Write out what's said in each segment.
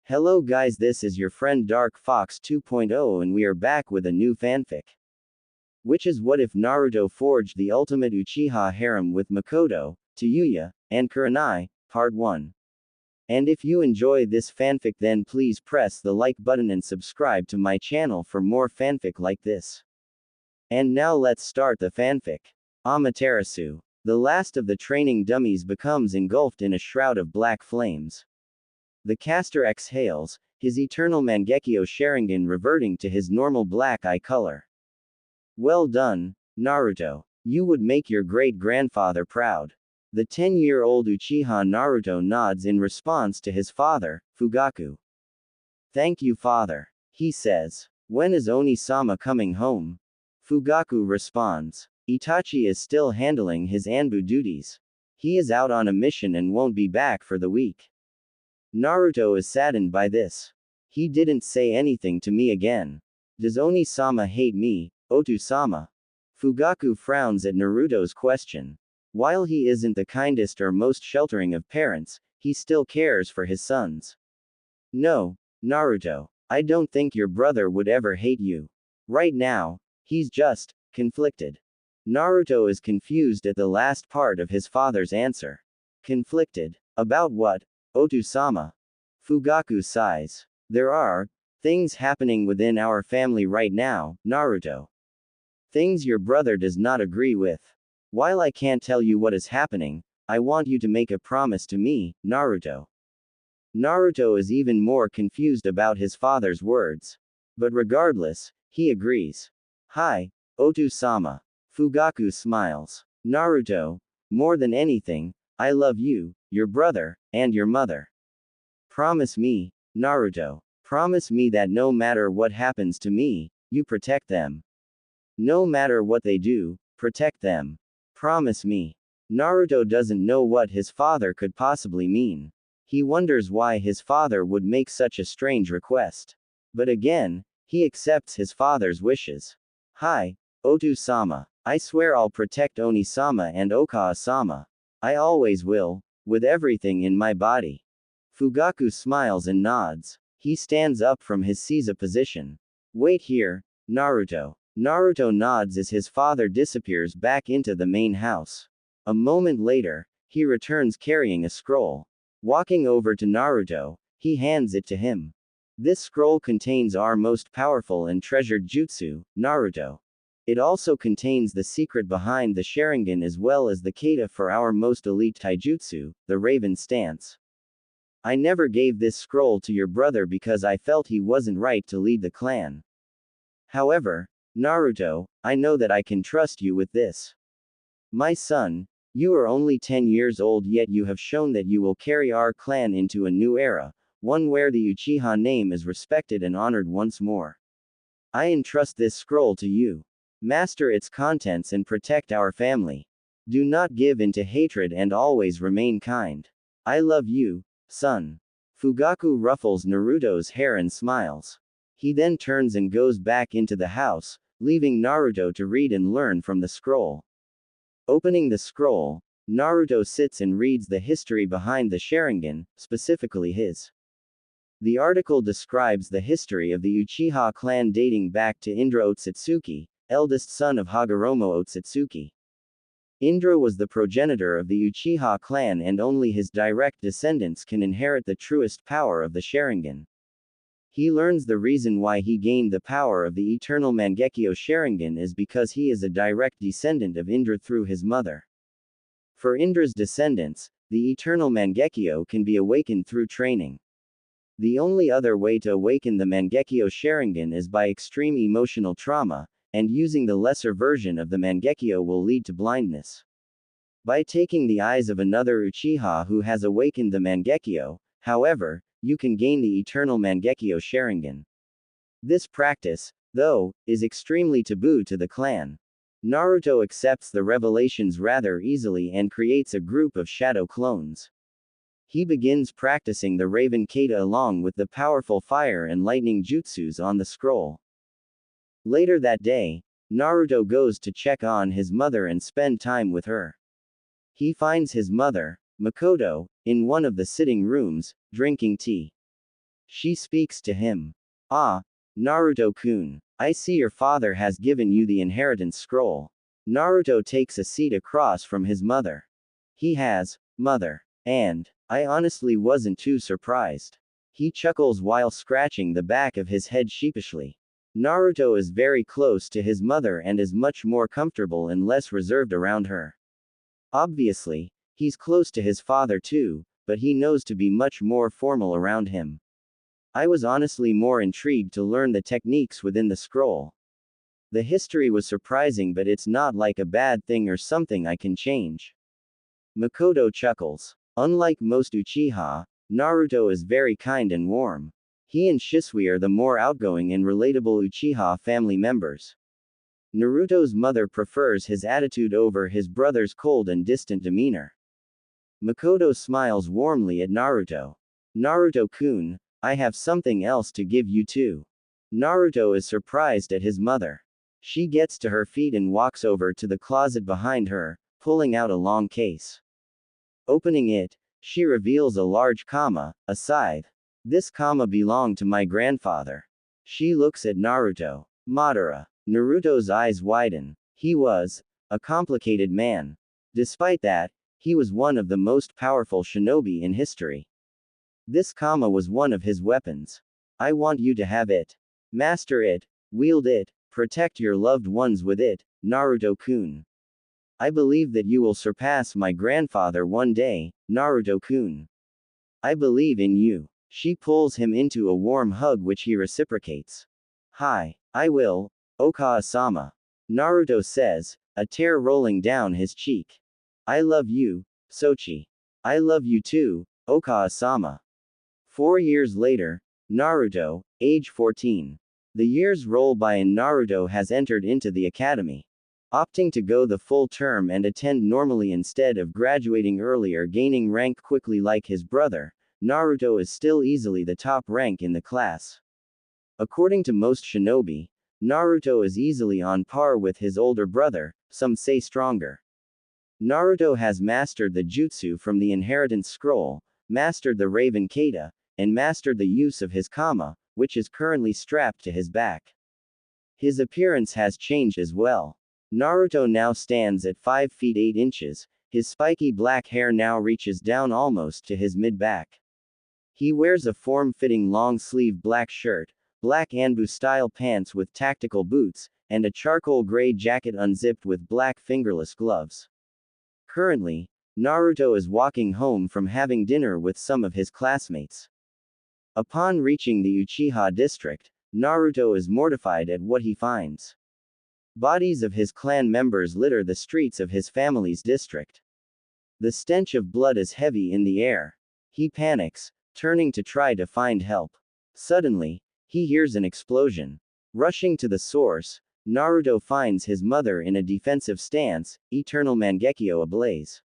Hello guys, this is your friend Dark Fox 2.0 and we are back with a new fanfic. Which is what if Naruto forged the ultimate Uchiha harem with Mikoto, Tayuya, and Kurenai, part 1. And if you enjoy this fanfic then please press the like button and subscribe to my channel for more fanfic like this. And now let's start the fanfic. Amaterasu. The last of the training dummies becomes engulfed in a shroud of black flames. The caster exhales, his eternal Mangekyo Sharingan reverting to his normal black eye color. Well done, Naruto. You would make your great-grandfather proud. The 10-year-old Uchiha Naruto nods in response to his father, Fugaku. Thank you father. He says. When is Oni-sama coming home? Fugaku responds. Itachi is still handling his Anbu duties. He is out on a mission and won't be back for the week. Naruto is saddened by this. He didn't say anything to me again. Does Oni-sama hate me, Otu-sama? Fugaku frowns at Naruto's question. While he isn't the kindest or most sheltering of parents, he still cares for his sons. No, Naruto. I don't think your brother would ever hate you. Right now, he's just conflicted. Naruto is confused at the last part of his father's answer. Conflicted. About what? Otu-sama. Fugaku sighs. There are things happening within our family right now, Naruto. Things your brother does not agree with. While I can't tell you what is happening, I want you to make a promise to me, Naruto. Naruto is even more confused about his father's words. But regardless, he agrees. Hi, Otu-sama. Fugaku smiles. Naruto, more than anything, I love you, your brother, and your mother. Promise me, Naruto. Promise me that no matter what happens to me, you protect them. No matter what they do, protect them. Promise me. Naruto doesn't know what his father could possibly mean. He wonders why his father would make such a strange request. But again, he accepts his father's wishes. Hi, Otu-sama. I swear I'll protect Oni-sama and Okawa-sama. I always will, with everything in my body. Fugaku smiles and nods. He stands up from his Seiza position. Wait here, Naruto. Naruto nods as his father disappears back into the main house. A moment later, he returns carrying a scroll. Walking over to Naruto, he hands it to him. This scroll contains our most powerful and treasured jutsu, Naruto. It also contains the secret behind the Sharingan as well as the kata for our most elite taijutsu, the Raven Stance. I never gave this scroll to your brother because I felt he wasn't right to lead the clan. However, Naruto, I know that I can trust you with this. My son, you are only 10 years old yet you have shown that you will carry our clan into a new era, one where the Uchiha name is respected and honored once more. I entrust this scroll to you. Master its contents and protect our family. Do not give in to hatred and always remain kind. I love you, son. Fugaku ruffles Naruto's hair and smiles. He then turns and goes back into the house, leaving Naruto to read and learn from the scroll. Opening the scroll, Naruto sits and reads the history behind the Sharingan, specifically his. The article describes the history of the Uchiha clan dating back to Indra Otsutsuki, eldest son of Hagoromo Otsutsuki. Indra was the progenitor of the Uchiha clan and only his direct descendants can inherit the truest power of the Sharingan. He learns the reason why he gained the power of the eternal Mangekyo Sharingan is because he is a direct descendant of Indra through his mother. For Indra's descendants, the eternal Mangekyo can be awakened through training. The only other way to awaken the Mangekyo Sharingan is by extreme emotional trauma, and using the lesser version of the Mangekyo will lead to blindness. By taking the eyes of another Uchiha who has awakened the Mangekyo, however, you can gain the eternal Mangekyo Sharingan. This practice, though, is extremely taboo to the clan. Naruto accepts the revelations rather easily and creates a group of shadow clones. He begins practicing the Raven Kata along with the powerful fire and lightning jutsus on the scroll. Later that day, Naruto goes to check on his mother and spend time with her. He finds his mother, Mikoto, in one of the sitting rooms, drinking tea. She speaks to him. Ah, Naruto-kun. I see your father has given you the inheritance scroll. Naruto takes a seat across from his mother. He has, mother. And, I honestly wasn't too surprised. He chuckles while scratching the back of his head sheepishly. Naruto is very close to his mother and is much more comfortable and less reserved around her. Obviously, he's close to his father too, but he knows to be much more formal around him. I was honestly more intrigued to learn the techniques within the scroll. The history was surprising, but it's not like a bad thing or something I can change. Mikoto chuckles. Unlike most Uchiha, Naruto is very kind and warm. He and Shisui are the more outgoing and relatable Uchiha family members. Naruto's mother prefers his attitude over his brother's cold and distant demeanor. Mikoto smiles warmly at Naruto. Naruto-kun, I have something else to give you too. Naruto is surprised at his mother. She gets to her feet and walks over to the closet behind her, pulling out a long case. Opening it, she reveals a large kama, a scythe. This kama belonged to my grandfather. She looks at Naruto. Madara. Naruto's eyes widen. He was a complicated man. Despite that, he was one of the most powerful shinobi in history. This kama was one of his weapons. I want you to have it. Master it, wield it, protect your loved ones with it, Naruto-kun. I believe that you will surpass my grandfather one day, Naruto-kun. I believe in you. She pulls him into a warm hug which he reciprocates. Hi, I will, Okawa-sama. Naruto says, a tear rolling down his cheek. I love you, Sochi. I love you too, Okawa-sama. 4 years later, Naruto, age 14. The years roll by and Naruto has entered into the academy. Opting to go the full term and attend normally instead of graduating earlier, gaining rank quickly like his brother, Naruto is still easily the top rank in the class. According to most shinobi, Naruto is easily on par with his older brother, some say stronger. Naruto has mastered the jutsu from the inheritance scroll, mastered the Raven Kata, and mastered the use of his kama, which is currently strapped to his back. His appearance has changed as well. Naruto now stands at 5 feet 8 inches, his spiky black hair now reaches down almost to his mid-back. He wears a form-fitting long-sleeve black shirt, black Anbu-style pants with tactical boots, and a charcoal gray jacket unzipped with black fingerless gloves. Currently, Naruto is walking home from having dinner with some of his classmates. Upon reaching the Uchiha district, Naruto is mortified at what he finds. Bodies of his clan members litter the streets of his family's district. The stench of blood is heavy in the air. He panics, turning to try to find help. Suddenly, he hears an explosion. Rushing to the source, Naruto finds his mother in a defensive stance, eternal Mangekyo ablaze.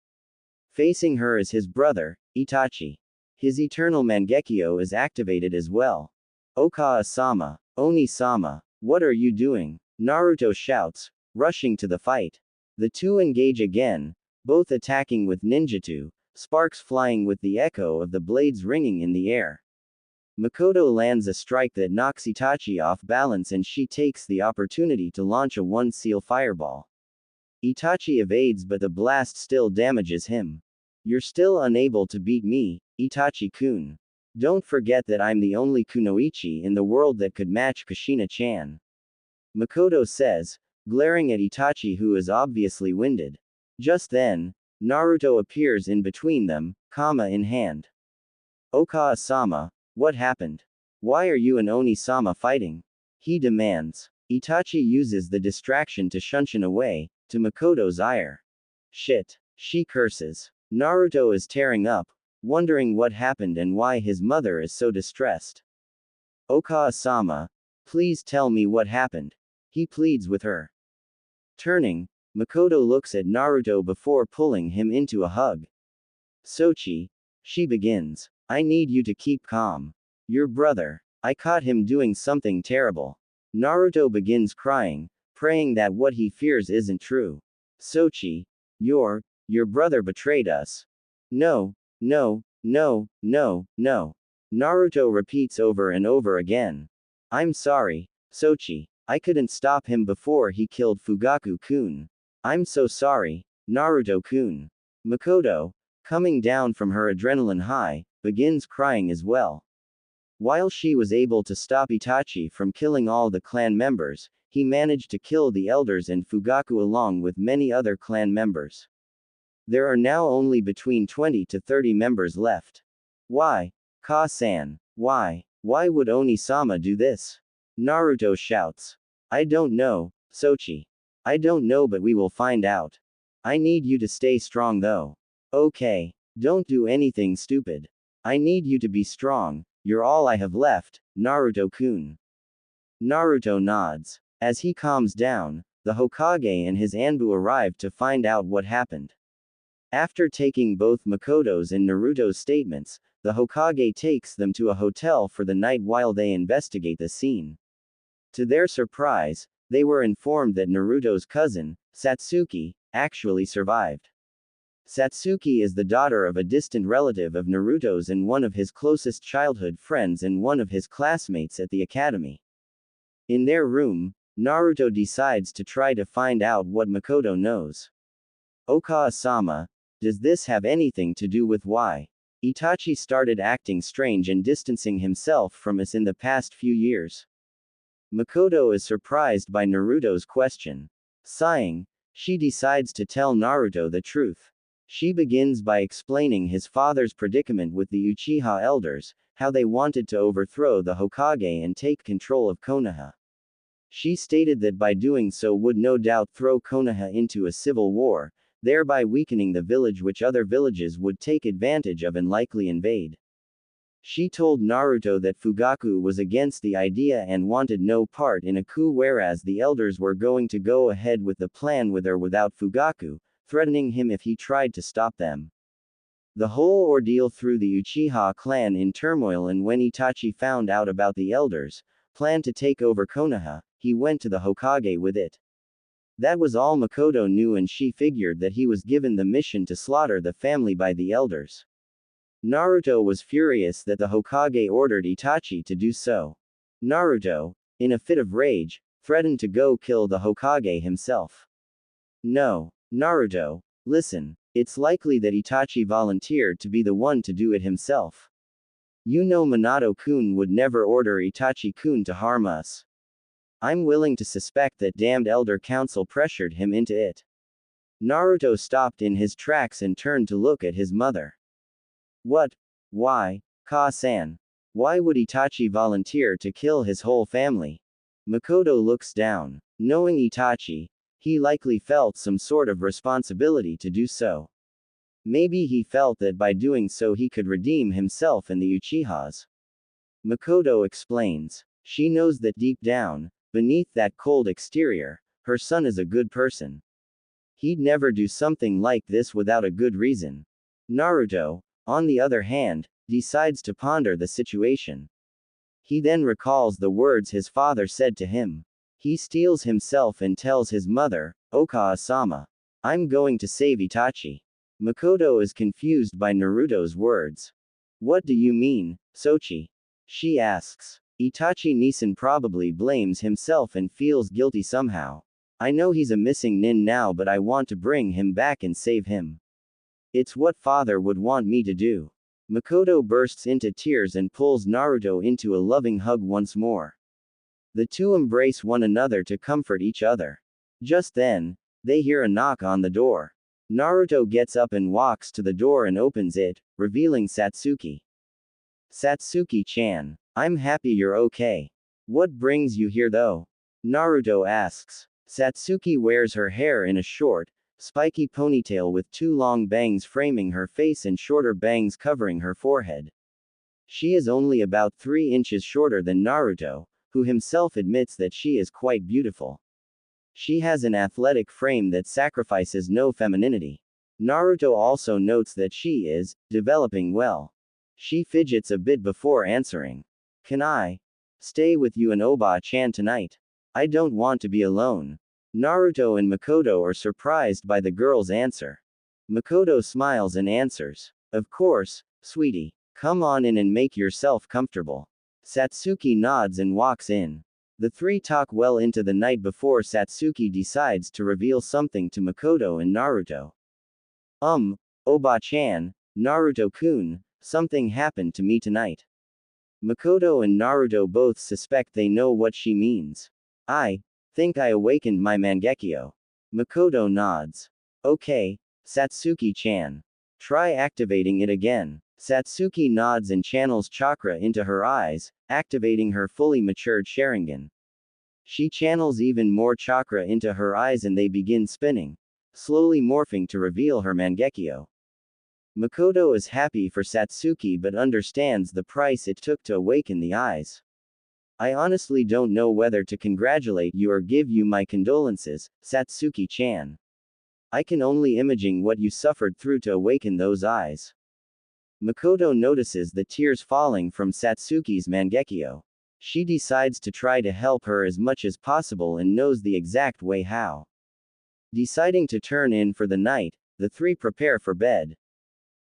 Facing her is his brother, Itachi. His eternal Mangekyo is activated as well. Okawa-sama, Oni-sama, what are you doing? Naruto shouts, rushing to the fight. The two engage again, both attacking with ninjutsu, sparks flying with the echo of the blades ringing in the air. Mikoto lands a strike that knocks Itachi off balance and she takes the opportunity to launch a one-seal fireball. Itachi evades but the blast still damages him. You're still unable to beat me, Itachi-kun. Don't forget that I'm the only kunoichi in the world that could match Kushina-chan. Mikoto says, glaring at Itachi who is obviously winded. Just then, Naruto appears in between them, kama in hand. Okawa-sama, what happened? Why are you and Oni-sama fighting? He demands. Itachi uses the distraction to shunshin away, to Mikoto's ire. Shit. She curses. Naruto is tearing up, wondering what happened and why his mother is so distressed. Okawa-sama, please tell me what happened. He pleads with her. Turning, Mikoto looks at Naruto before pulling him into a hug. Sochi, she begins. I need you to keep calm. Your brother. I caught him doing something terrible. Naruto begins crying, praying that what he fears isn't true. Sochi, your brother betrayed us. No, no, no, no, no. Naruto repeats over and over again. I'm sorry, Sochi. I couldn't stop him before he killed Fugaku-kun. I'm so sorry, Naruto-kun. Mikoto, coming down from her adrenaline high, begins crying as well. While she was able to stop Itachi from killing all the clan members, he managed to kill the elders and Fugaku along with many other clan members. There are now only between 20 to 30 members left. Why? Ka-san. Why? Why would Oni-sama do this? Naruto shouts. I don't know, Sochi. I don't know, but we will find out. I need you to stay strong though. Okay. Don't do anything stupid. I need you to be strong. You're all I have left, Naruto-kun. Naruto nods. As he calms down, the Hokage and his Anbu arrive to find out what happened. After taking both Mikoto's and Naruto's statements, the Hokage takes them to a hotel for the night while they investigate the scene. To their surprise, they were informed that Naruto's cousin, Satsuki, actually survived. Satsuki is the daughter of a distant relative of Naruto's and one of his closest childhood friends and one of his classmates at the academy. In their room, Naruto decides to try to find out what Mikoto knows. Okawa-sama, does this have anything to do with why Itachi started acting strange and distancing himself from us in the past few years? Mikoto is surprised by Naruto's question. Sighing, she decides to tell Naruto the truth. She begins by explaining his father's predicament with the Uchiha elders, how they wanted to overthrow the Hokage and take control of Konoha. She stated that by doing so would no doubt throw Konoha into a civil war, thereby weakening the village which other villages would take advantage of and likely invade. She told Naruto that Fugaku was against the idea and wanted no part in a coup, whereas the elders were going to go ahead with the plan with or without Fugaku, threatening him if he tried to stop them. The whole ordeal threw the Uchiha clan in turmoil, and when Itachi found out about the elders' plan to take over Konoha, he went to the Hokage with it. That was all Mikoto knew, and she figured that he was given the mission to slaughter the family by the elders. Naruto was furious that the Hokage ordered Itachi to do so. Naruto, in a fit of rage, threatened to go kill the Hokage himself. No, Naruto, listen, it's likely that Itachi volunteered to be the one to do it himself. You know Minato-kun would never order Itachi-kun to harm us. I'm willing to suspect that damned elder council pressured him into it. Naruto stopped in his tracks and turned to look at his mother. What? Why, Ka-san? Why would Itachi volunteer to kill his whole family? Mikoto looks down. Knowing Itachi, he likely felt some sort of responsibility to do so. Maybe he felt that by doing so he could redeem himself and the Uchihas. Mikoto explains. She knows that deep down, beneath that cold exterior, her son is a good person. He'd never do something like this without a good reason. Naruto, on the other hand, decides to ponder the situation. He then recalls the words his father said to him. He steels himself and tells his mother, Okawa-sama, I'm going to save Itachi. Mikoto is confused by Naruto's words. What do you mean, Sochi? She asks. Itachi-Nisan probably blames himself and feels guilty somehow. I know he's a missing nin now, but I want to bring him back and save him. It's what father would want me to do. Mikoto bursts into tears and pulls Naruto into a loving hug once more. The two embrace one another to comfort each other. Just then, they hear a knock on the door. Naruto gets up and walks to the door and opens it, revealing Satsuki. Satsuki-chan, I'm happy you're okay. What brings you here though? Naruto asks. Satsuki wears her hair in a short, spiky ponytail with two long bangs framing her face and shorter bangs covering her forehead. She is only about 3 inches shorter than Naruto, who himself admits that she is quite beautiful. She has an athletic frame that sacrifices no femininity. Naruto also notes that she is developing well. She fidgets a bit before answering. Can I stay with you and Oba-chan tonight? I don't want to be alone. Naruto and Mikoto are surprised by the girl's answer. Mikoto smiles and answers. Of course, sweetie. Come on in and make yourself comfortable. Satsuki nods and walks in. The three talk well into the night before Satsuki decides to reveal something to Mikoto and Naruto. Oba-chan, Naruto-kun, something happened to me tonight. Mikoto and Naruto both suspect they know what she means. I think I awakened my Mangekyo. Mikoto nods. Okay, Satsuki-chan. Try activating it again. Satsuki nods and channels chakra into her eyes, activating her fully matured Sharingan. She channels even more chakra into her eyes and they begin spinning, slowly morphing to reveal her Mangekyo. Mikoto is happy for Satsuki but understands the price it took to awaken the eyes. I honestly don't know whether to congratulate you or give you my condolences, Satsuki-chan. I can only imagine what you suffered through to awaken those eyes. Mikoto notices the tears falling from Satsuki's Mangekyo. She decides to try to help her as much as possible and knows the exact way how. Deciding to turn in for the night, the three prepare for bed.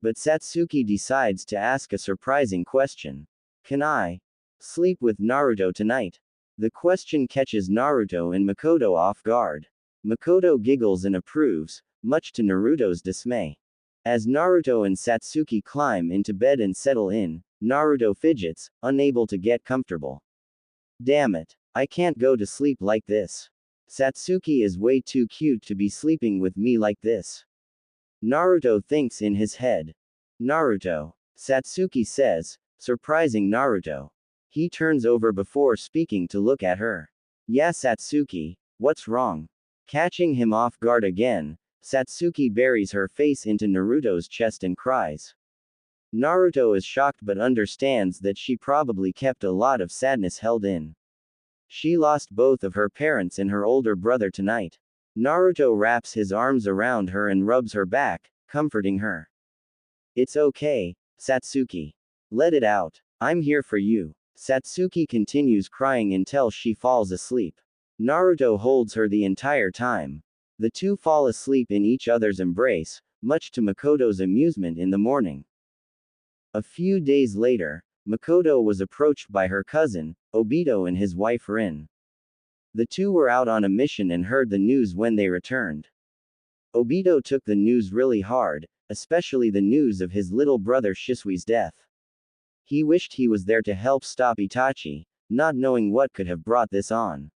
But Satsuki decides to ask a surprising question. Can I sleep with Naruto tonight? The question catches Naruto and Mikoto off guard. Mikoto giggles and approves, much to Naruto's dismay. As Naruto and Satsuki climb into bed and settle in, Naruto fidgets, unable to get comfortable. Damn it. I can't go to sleep like this. Satsuki is way too cute to be sleeping with me like this. Naruto thinks in his head. Naruto. Satsuki says, surprising Naruto. He turns over before speaking to look at her. Yeah, Satsuki, what's wrong? Catching him off guard again, Satsuki buries her face into Naruto's chest and cries. Naruto is shocked but understands that she probably kept a lot of sadness held in. She lost both of her parents and her older brother tonight. Naruto wraps his arms around her and rubs her back, comforting her. It's okay, Satsuki. Let it out. I'm here for you. Satsuki continues crying until she falls asleep. Naruto holds her the entire time. The two fall asleep in each other's embrace, much to Mikoto's amusement in the morning. A few days later, Mikoto was approached by her cousin, Obito and his wife Rin. The two were out on a mission and heard the news when they returned. Obito took the news really hard, especially the news of his little brother Shisui's death. He wished he was there to help stop Itachi, not knowing what could have brought this on.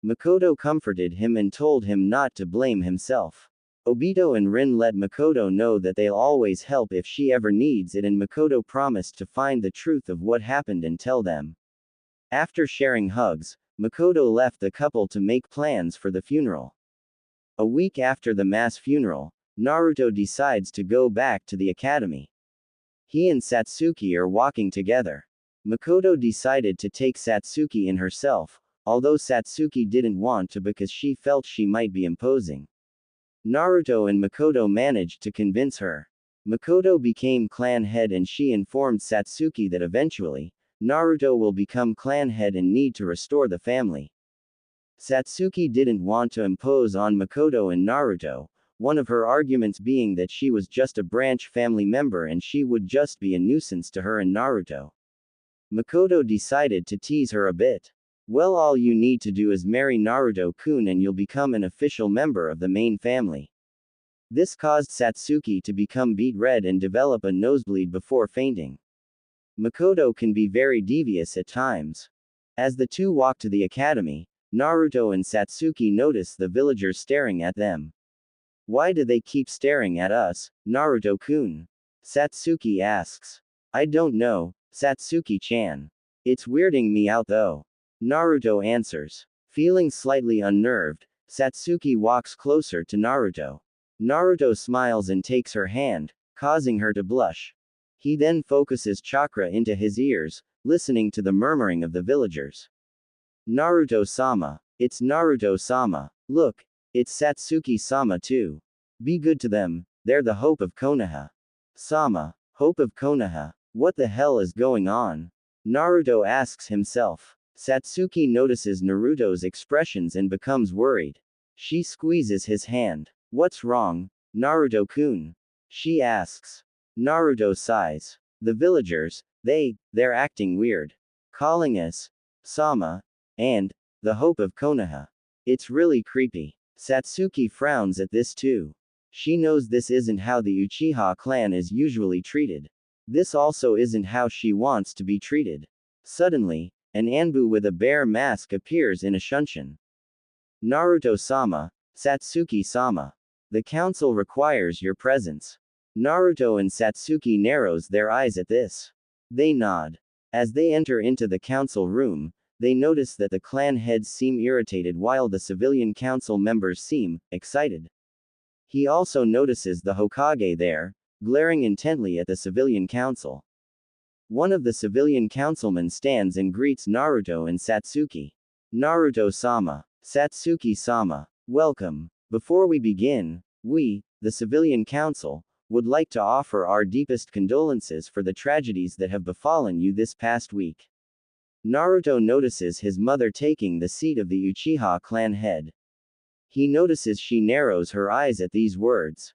Mikoto comforted him and told him not to blame himself. Obito and Rin let Mikoto know that they'll always help if she ever needs it, and Mikoto promised to find the truth of what happened and tell them. After sharing hugs, Mikoto left the couple to make plans for the funeral. A week after the mass funeral, Naruto decides to go back to the academy. He and Satsuki are walking together. Mikoto decided to take Satsuki in herself, although Satsuki didn't want to because she felt she might be imposing. Naruto and Mikoto managed to convince her. Mikoto became clan head and she informed Satsuki that eventually, Naruto will become clan head and need to restore the family. Satsuki didn't want to impose on Mikoto and Naruto, one of her arguments being that she was just a branch family member and she would just be a nuisance to her and Naruto. Mikoto decided to tease her a bit. Well, all you need to do is marry Naruto-kun and you'll become an official member of the main family. This caused Satsuki to become beet red and develop a nosebleed before fainting. Mikoto can be very devious at times. As the two walk to the academy, Naruto and Satsuki notice the villagers staring at them. Why do they keep staring at us, Naruto-kun? Satsuki asks. I don't know, Satsuki-chan. It's weirding me out though. Naruto answers. Feeling slightly unnerved, Satsuki walks closer to Naruto. Naruto smiles and takes her hand, causing her to blush. He then focuses chakra into his ears, listening to the murmuring of the villagers. Naruto-sama. It's Naruto-sama. Look, it's Satsuki-sama too. Be good to them, they're the hope of Konoha. Sama. Hope of Konoha. What the hell is going on? Naruto asks himself. Satsuki notices Naruto's expressions and becomes worried. She squeezes his hand. What's wrong, Naruto-kun? She asks. Naruto sighs. The villagers, they're acting weird. Calling us, Sama, and, the hope of Konoha. It's really creepy. Satsuki frowns at this too. She knows this isn't how the Uchiha clan is usually treated. This also isn't how she wants to be treated. Suddenly, an Anbu with a bear mask appears in a shunshin. Naruto-sama, Satsuki-sama. The council requires your presence. Naruto and Satsuki narrows their eyes at this. They nod. As they enter into the council room, they notice that the clan heads seem irritated while the civilian council members seem excited. He also notices the Hokage there, glaring intently at the civilian council. One of the civilian councilmen stands and greets Naruto and Satsuki. Naruto-sama, Satsuki-sama, welcome. Before we begin, we, the civilian council, would like to offer our deepest condolences for the tragedies that have befallen you this past week. Naruto notices his mother taking the seat of the Uchiha clan head. He notices she narrows her eyes at these words.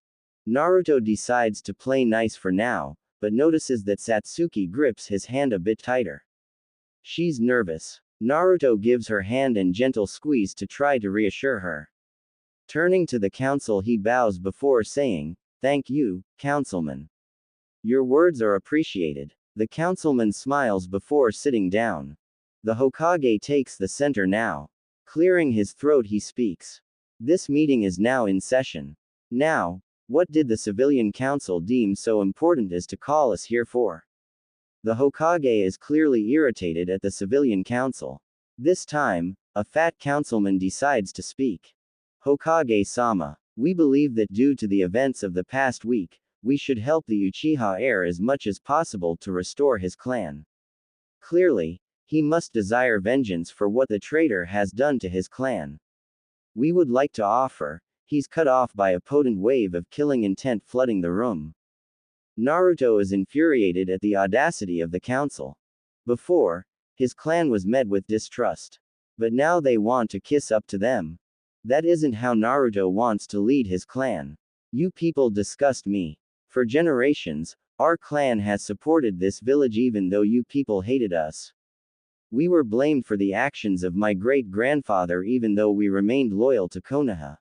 Naruto decides to play nice for now, but notices that Satsuki grips his hand a bit tighter. She's nervous. Naruto gives her hand a gentle squeeze to try to reassure her. Turning to the council, he bows before saying, "Thank you, councilman. Your words are appreciated." The councilman smiles before sitting down. The Hokage takes the center now. Clearing his throat, he speaks. This meeting is now in session. Now, what did the civilian council deem so important as to call us here for? The Hokage is clearly irritated at the civilian council. This time, a fat councilman decides to speak. Hokage-sama, we believe that due to the events of the past week, we should help the Uchiha heir as much as possible to restore his clan. Clearly, he must desire vengeance for what the traitor has done to his clan. We would like to offer. He's cut off by a potent wave of killing intent flooding the room. Naruto is infuriated at the audacity of the council. Before, his clan was met with distrust. But now they want to kiss up to them. That isn't how Naruto wants to lead his clan. You people disgust me. For generations, our clan has supported this village even though you people hated us. We were blamed for the actions of my great-grandfather even though we remained loyal to Konoha.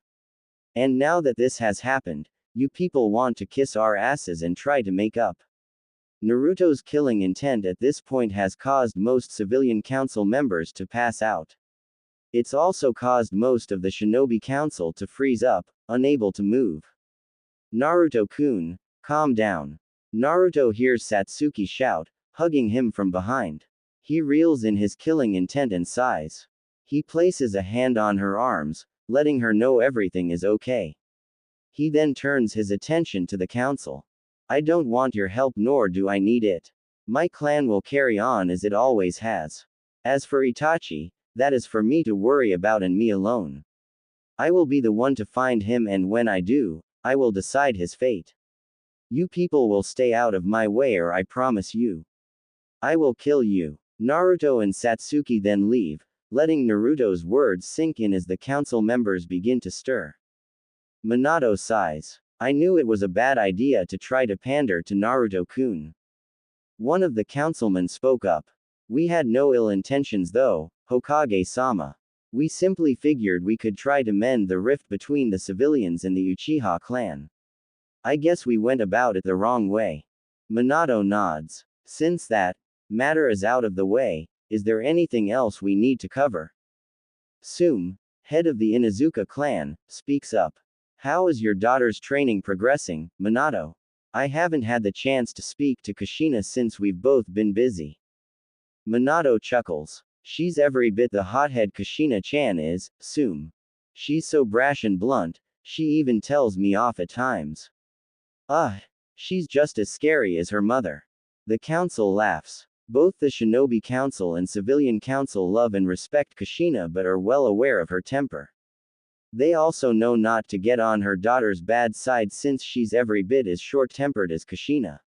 And now that this has happened, you people want to kiss our asses and try to make up. Naruto's killing intent at this point has caused most civilian council members to pass out. It's also caused most of the shinobi council to freeze up, unable to move. Naruto-kun, calm down. Naruto hears Satsuki shout, hugging him from behind. He reels in his killing intent and sighs. He places a hand on her arms, letting her know everything is okay. He then turns his attention to the council. I don't want your help nor do I need it. My clan will carry on as it always has. As for Itachi, that is for me to worry about and me alone. I will be the one to find him and when I do, I will decide his fate. You people will stay out of my way or I promise you. I will kill you. Naruto and Satsuki then leave, letting Naruto's words sink in as the council members begin to stir. Minato sighs. I knew it was a bad idea to try to pander to Naruto-kun. One of the councilmen spoke up. We had no ill intentions though, Hokage-sama. We simply figured we could try to mend the rift between the civilians and the Uchiha clan. I guess we went about it the wrong way. Minato nods. Since that matter is out of the way, is there anything else we need to cover? Sume, head of the Inuzuka clan, speaks up. How is your daughter's training progressing, Minato? I haven't had the chance to speak to Kushina since we've both been busy. Minato chuckles. She's every bit the hothead Kushina-chan is, Sume. She's so brash and blunt, she even tells me off at times. She's just as scary as her mother. The council laughs. Both the Shinobi Council and Civilian Council love and respect Kushina but are well aware of her temper. They also know not to get on her daughter's bad side since she's every bit as short-tempered as Kushina.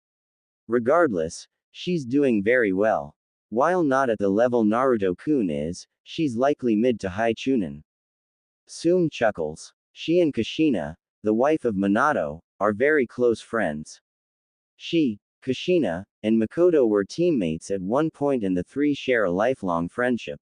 Regardless, she's doing very well. While not at the level Naruto-kun is, she's likely mid to high chunin. Sume chuckles. She and Kushina, the wife of Minato, are very close friends. She, Kushina and Mikoto were teammates at one point and the three share a lifelong friendship.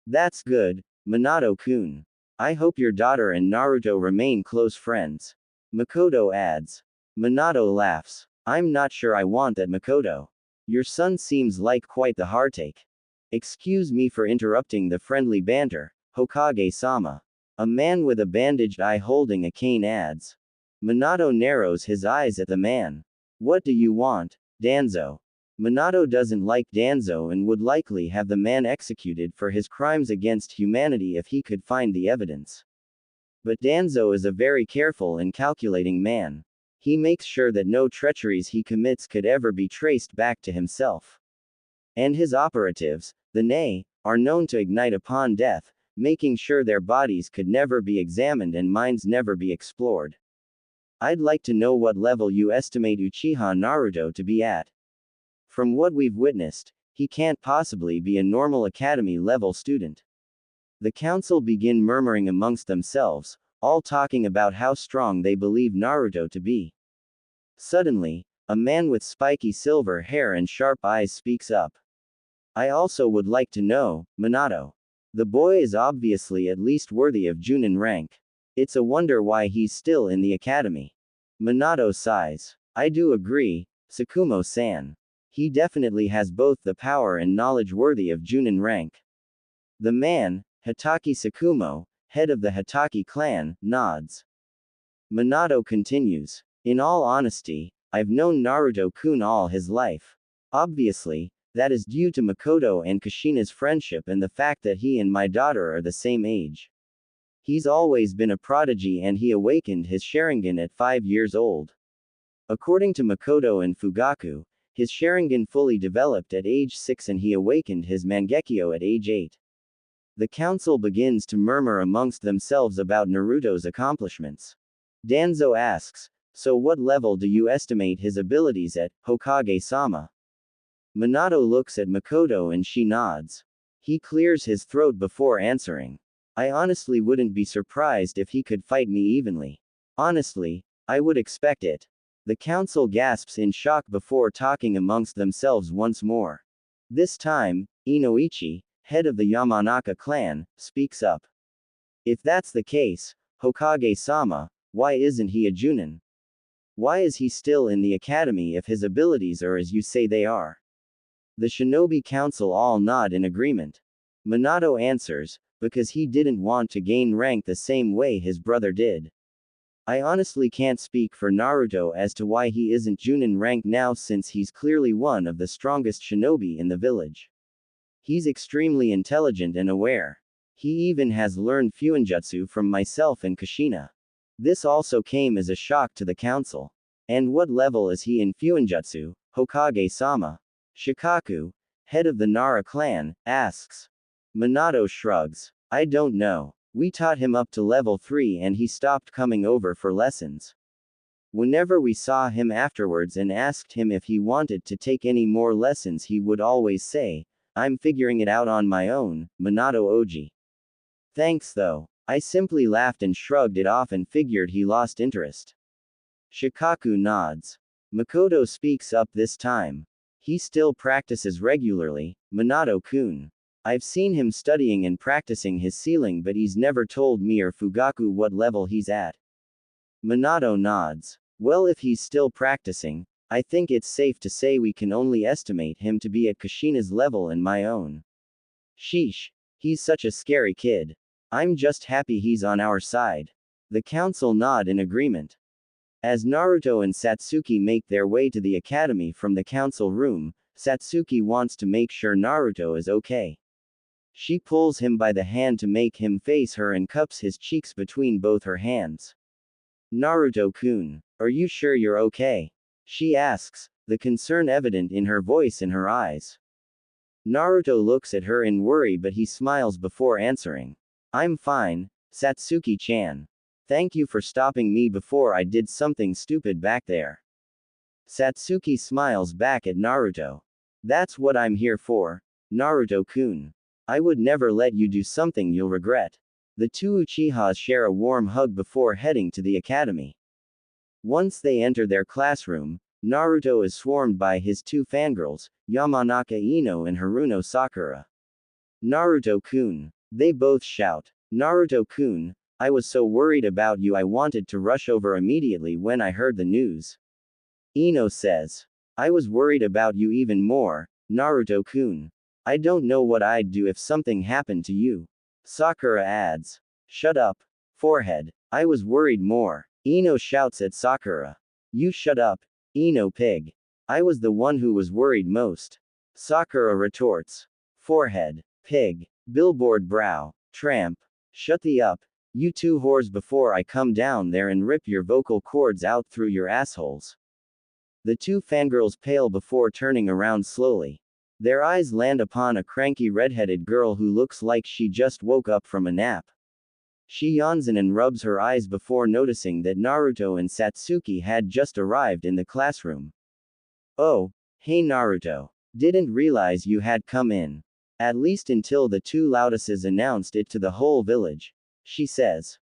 That's good, Minato-kun. I hope your daughter and Naruto remain close friends. Mikoto adds. Minato laughs. I'm not sure I want that, Mikoto. Your son seems like quite the heartache. Excuse me for interrupting the friendly banter, Hokage-sama. A man with a bandaged eye holding a cane adds. Minato narrows his eyes at the man. What do you want, Danzo? Minato doesn't like Danzo and would likely have the man executed for his crimes against humanity if he could find the evidence. But Danzo is a very careful and calculating man. He makes sure that no treacheries he commits could ever be traced back to himself. And his operatives, the Nei, are known to ignite upon death, making sure their bodies could never be examined and minds never be explored. I'd like to know what level you estimate Uchiha Naruto to be at. From what we've witnessed, he can't possibly be a normal academy-level student. The council begin murmuring amongst themselves, all talking about how strong they believe Naruto to be. Suddenly, a man with spiky silver hair and sharp eyes speaks up. I also would like to know, Minato. The boy is obviously at least worthy of Junin rank. It's a wonder why he's still in the academy. Minato sighs. I do agree, Tsukumo-san. He definitely has both the power and knowledge worthy of Junin rank. The man, Hitaki Tsukumo, head of the Hitaki clan, nods. Minato continues. In all honesty, I've known Naruto-kun all his life. Obviously, that is due to Mikoto and Kushina's friendship and the fact that he and my daughter are the same age. He's always been a prodigy and he awakened his Sharingan at 5 years old. According to Mikoto and Fugaku, his Sharingan fully developed at age 6 and he awakened his Mangekyo at age 8. The council begins to murmur amongst themselves about Naruto's accomplishments. Danzo asks, so what level do you estimate his abilities at, Hokage-sama? Minato looks at Mikoto and she nods. He clears his throat before answering. I honestly wouldn't be surprised if he could fight me evenly. Honestly, I would expect it. The council gasps in shock before talking amongst themselves once more. This time, Inoichi, head of the Yamanaka clan, speaks up. If that's the case, Hokage-sama, why isn't he a Junin? Why is he still in the academy if his abilities are as you say they are? The Shinobi Council all nod in agreement. Minato answers, because he didn't want to gain rank the same way his brother did. I honestly can't speak for Naruto as to why he isn't Junin rank now since he's clearly one of the strongest shinobi in the village. He's extremely intelligent and aware. He even has learned Fuinjutsu from myself and Kushina. This also came as a shock to the council. And what level is he in Fuinjutsu, Hokage-sama? Shikaku, head of the Nara clan, asks. Minato shrugs. I don't know. We taught him up to level 3 and he stopped coming over for lessons. Whenever we saw him afterwards and asked him if he wanted to take any more lessons he would always say, I'm figuring it out on my own, Minato Oji. Thanks though. I simply laughed and shrugged it off and figured he lost interest. Shikaku nods. Mikoto speaks up this time. He still practices regularly, Minato-kun. I've seen him studying and practicing his ceiling but he's never told me or Fugaku what level he's at. Minato nods. Well, if he's still practicing, I think it's safe to say we can only estimate him to be at Kushina's level and my own. Sheesh. He's such a scary kid. I'm just happy he's on our side. The council nod in agreement. As Naruto and Satsuki make their way to the academy from the council room, Satsuki wants to make sure Naruto is okay. She pulls him by the hand to make him face her and cups his cheeks between both her hands. Naruto-kun, are you sure you're okay? She asks, the concern evident in her voice and her eyes. Naruto looks at her in worry but he smiles before answering. I'm fine, Satsuki-chan. Thank you for stopping me before I did something stupid back there. Satsuki smiles back at Naruto. That's what I'm here for, Naruto-kun. I would never let you do something you'll regret. The two Uchihas share a warm hug before heading to the academy. Once they enter their classroom, Naruto is swarmed by his two fangirls, Yamanaka Ino and Haruno Sakura. Naruto-kun. They both shout. Naruto-kun, I was so worried about you I wanted to rush over immediately when I heard the news. Ino says. I was worried about you even more, Naruto-kun. I don't know what I'd do if something happened to you. Sakura adds. Shut up. Forehead. I was worried more. Ino shouts at Sakura. You shut up, Ino pig. I was the one who was worried most. Sakura retorts. Forehead. Pig. Billboard brow. Tramp. Shut the up, you two whores before I come down there and rip your vocal cords out through your assholes. The two fangirls pale before turning around slowly. Their eyes land upon a cranky redheaded girl who looks like she just woke up from a nap. She yawns in and rubs her eyes before noticing that Naruto and Satsuki had just arrived in the classroom. Oh, hey Naruto. Didn't realize you had come in. At least until the two Lotuses announced it to the whole village, she says.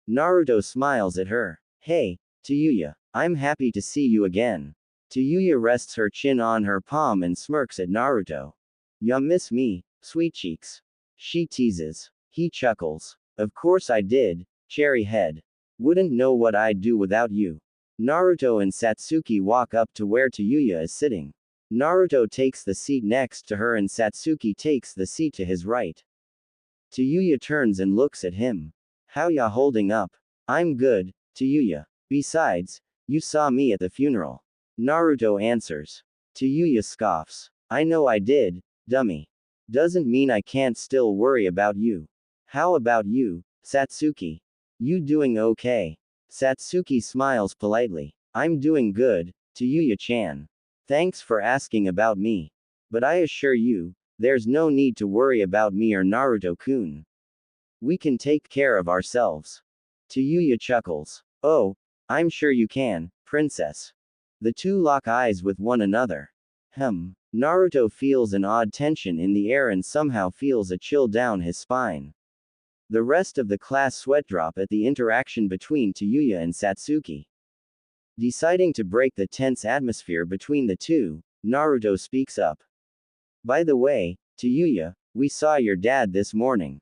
Naruto smiles at her. Hey, Tayuya, I'm happy to see you again. Tayuya rests her chin on her palm and smirks at Naruto. Ya miss me, sweet cheeks. She teases. He chuckles. Of course I did, cherry head. Wouldn't know what I'd do without you. Naruto and Satsuki walk up to where Tayuya is sitting. Naruto takes the seat next to her and Satsuki takes the seat to his right. Tayuya turns and looks at him. How ya holding up? I'm good, Tayuya. Besides, you saw me at the funeral. Naruto answers. Tayuya scoffs. I know I did, dummy. Doesn't mean I can't still worry about you. How about you, Satsuki? You doing okay? Satsuki smiles politely. I'm doing good, Tayuya-chan. Thanks for asking about me. But I assure you, there's no need to worry about me or Naruto-kun. We can take care of ourselves. Tayuya chuckles. Oh, I'm sure you can, princess. The two lock eyes with one another. Naruto feels an odd tension in the air and somehow feels a chill down his spine. The rest of the class sweat drop at the interaction between Tayuya and Satsuki. Deciding to break the tense atmosphere between the two, Naruto speaks up. By the way, Tayuya, we saw your dad this morning.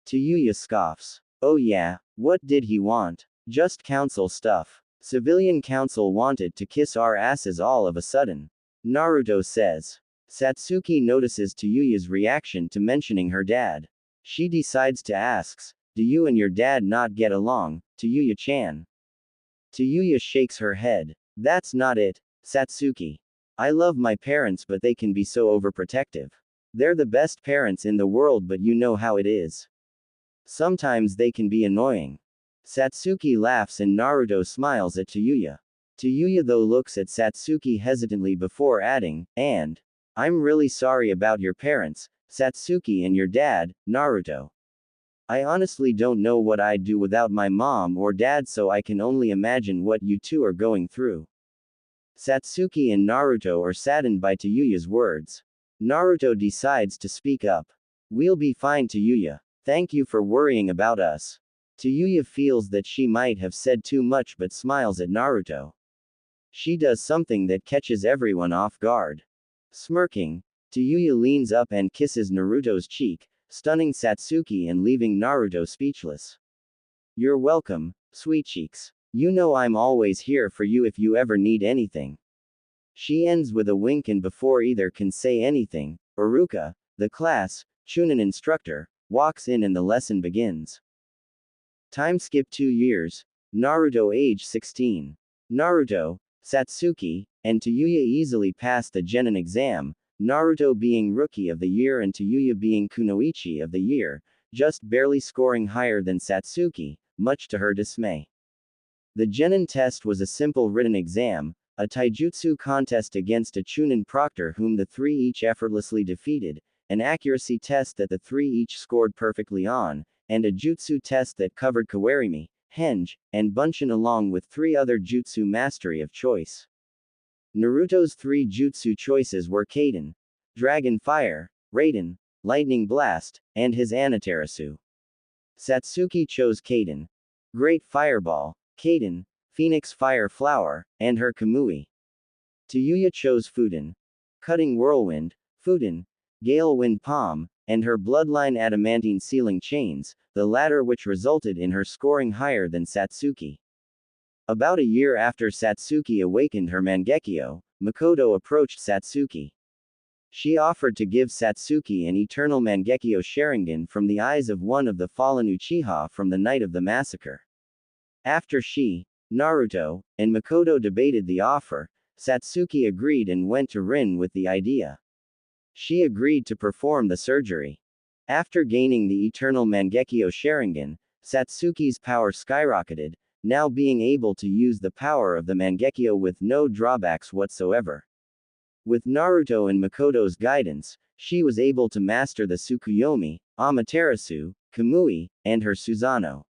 Tayuya scoffs. Oh yeah, what did he want? Just council stuff. Civilian council wanted to kiss our asses all of a sudden. Naruto says. Satsuki notices Tayuya's reaction to mentioning her dad. She decides to ask, do you and your dad not get along, Tayuya-chan? Tayuya shakes her head. That's not it, Satsuki. I love my parents but they can be so overprotective. They're the best parents in the world but you know how it is. Sometimes they can be annoying. Satsuki laughs and Naruto smiles at Tayuya. Tayuya though looks at Satsuki hesitantly before adding, and, I'm really sorry about your parents, Satsuki and your dad, Naruto. I honestly don't know what I'd do without my mom or dad so I can only imagine what you two are going through. Satsuki and Naruto are saddened by Tayuya's words. Naruto decides to speak up. We'll be fine Tayuya. Thank you for worrying about us. Tayuya feels that she might have said too much but smiles at Naruto. She does something that catches everyone off guard. Smirking, Tayuya leans up and kisses Naruto's cheek, stunning Satsuki and leaving Naruto speechless. You're welcome, sweet cheeks. You know I'm always here for you if you ever need anything. She ends with a wink and before either can say anything, Iruka, the class, Chunin instructor, walks in and the lesson begins. Time skip 2 years, Naruto age 16. Naruto, Satsuki, and Tayuya easily pass the Genin exam, Naruto being Rookie of the Year and Tayuya being Kunoichi of the Year, just barely scoring higher than Satsuki, much to her dismay. The Genin test was a simple written exam, a taijutsu contest against a Chunin proctor whom the three each effortlessly defeated, an accuracy test that the three each scored perfectly on, and a jutsu test that covered kawarimi, henge, and bunshin along with 3 other jutsu mastery of choice. Naruto's 3 jutsu choices were Kaden, Dragon Fire, Raiden, Lightning Blast, and his Amaterasu. Satsuki chose Kaden, Great Fireball, Kaden, Phoenix Fire Flower, and her Kamui, Tayuya chose Fuden. Cutting Whirlwind, Fuden, Gale Wind Palm, and her bloodline adamantine sealing chains, the latter which resulted in her scoring higher than Satsuki. About a year after Satsuki awakened her Mangekyo, Mikoto approached Satsuki. She offered to give Satsuki an eternal Mangekyo Sharingan from the eyes of one of the fallen Uchiha from the night of the massacre. After she, Naruto, and Mikoto debated the offer, Satsuki agreed and went to Rin with the idea. She agreed to perform the surgery. After gaining the eternal Mangekyo Sharingan, Satsuki's power skyrocketed, now being able to use the power of the Mangekyo with no drawbacks whatsoever. With Naruto and Mikoto's guidance, she was able to master the Tsukuyomi, Amaterasu, Kamui, and her Susanoo.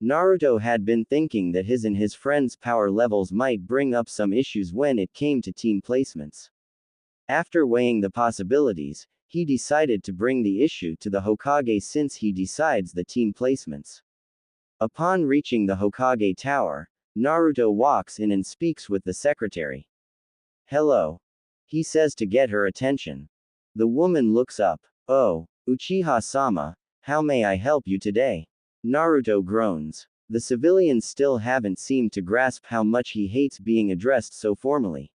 Naruto had been thinking that his and his friends' power levels might bring up some issues when it came to team placements. After weighing the possibilities, he decided to bring the issue to the Hokage since he decides the team placements. Upon reaching the Hokage Tower, Naruto walks in and speaks with the secretary. "Hello," he says to get her attention. The woman looks up. "Oh, Uchiha-sama, how may I help you today?" Naruto groans. The civilians still haven't seemed to grasp how much he hates being addressed so formally.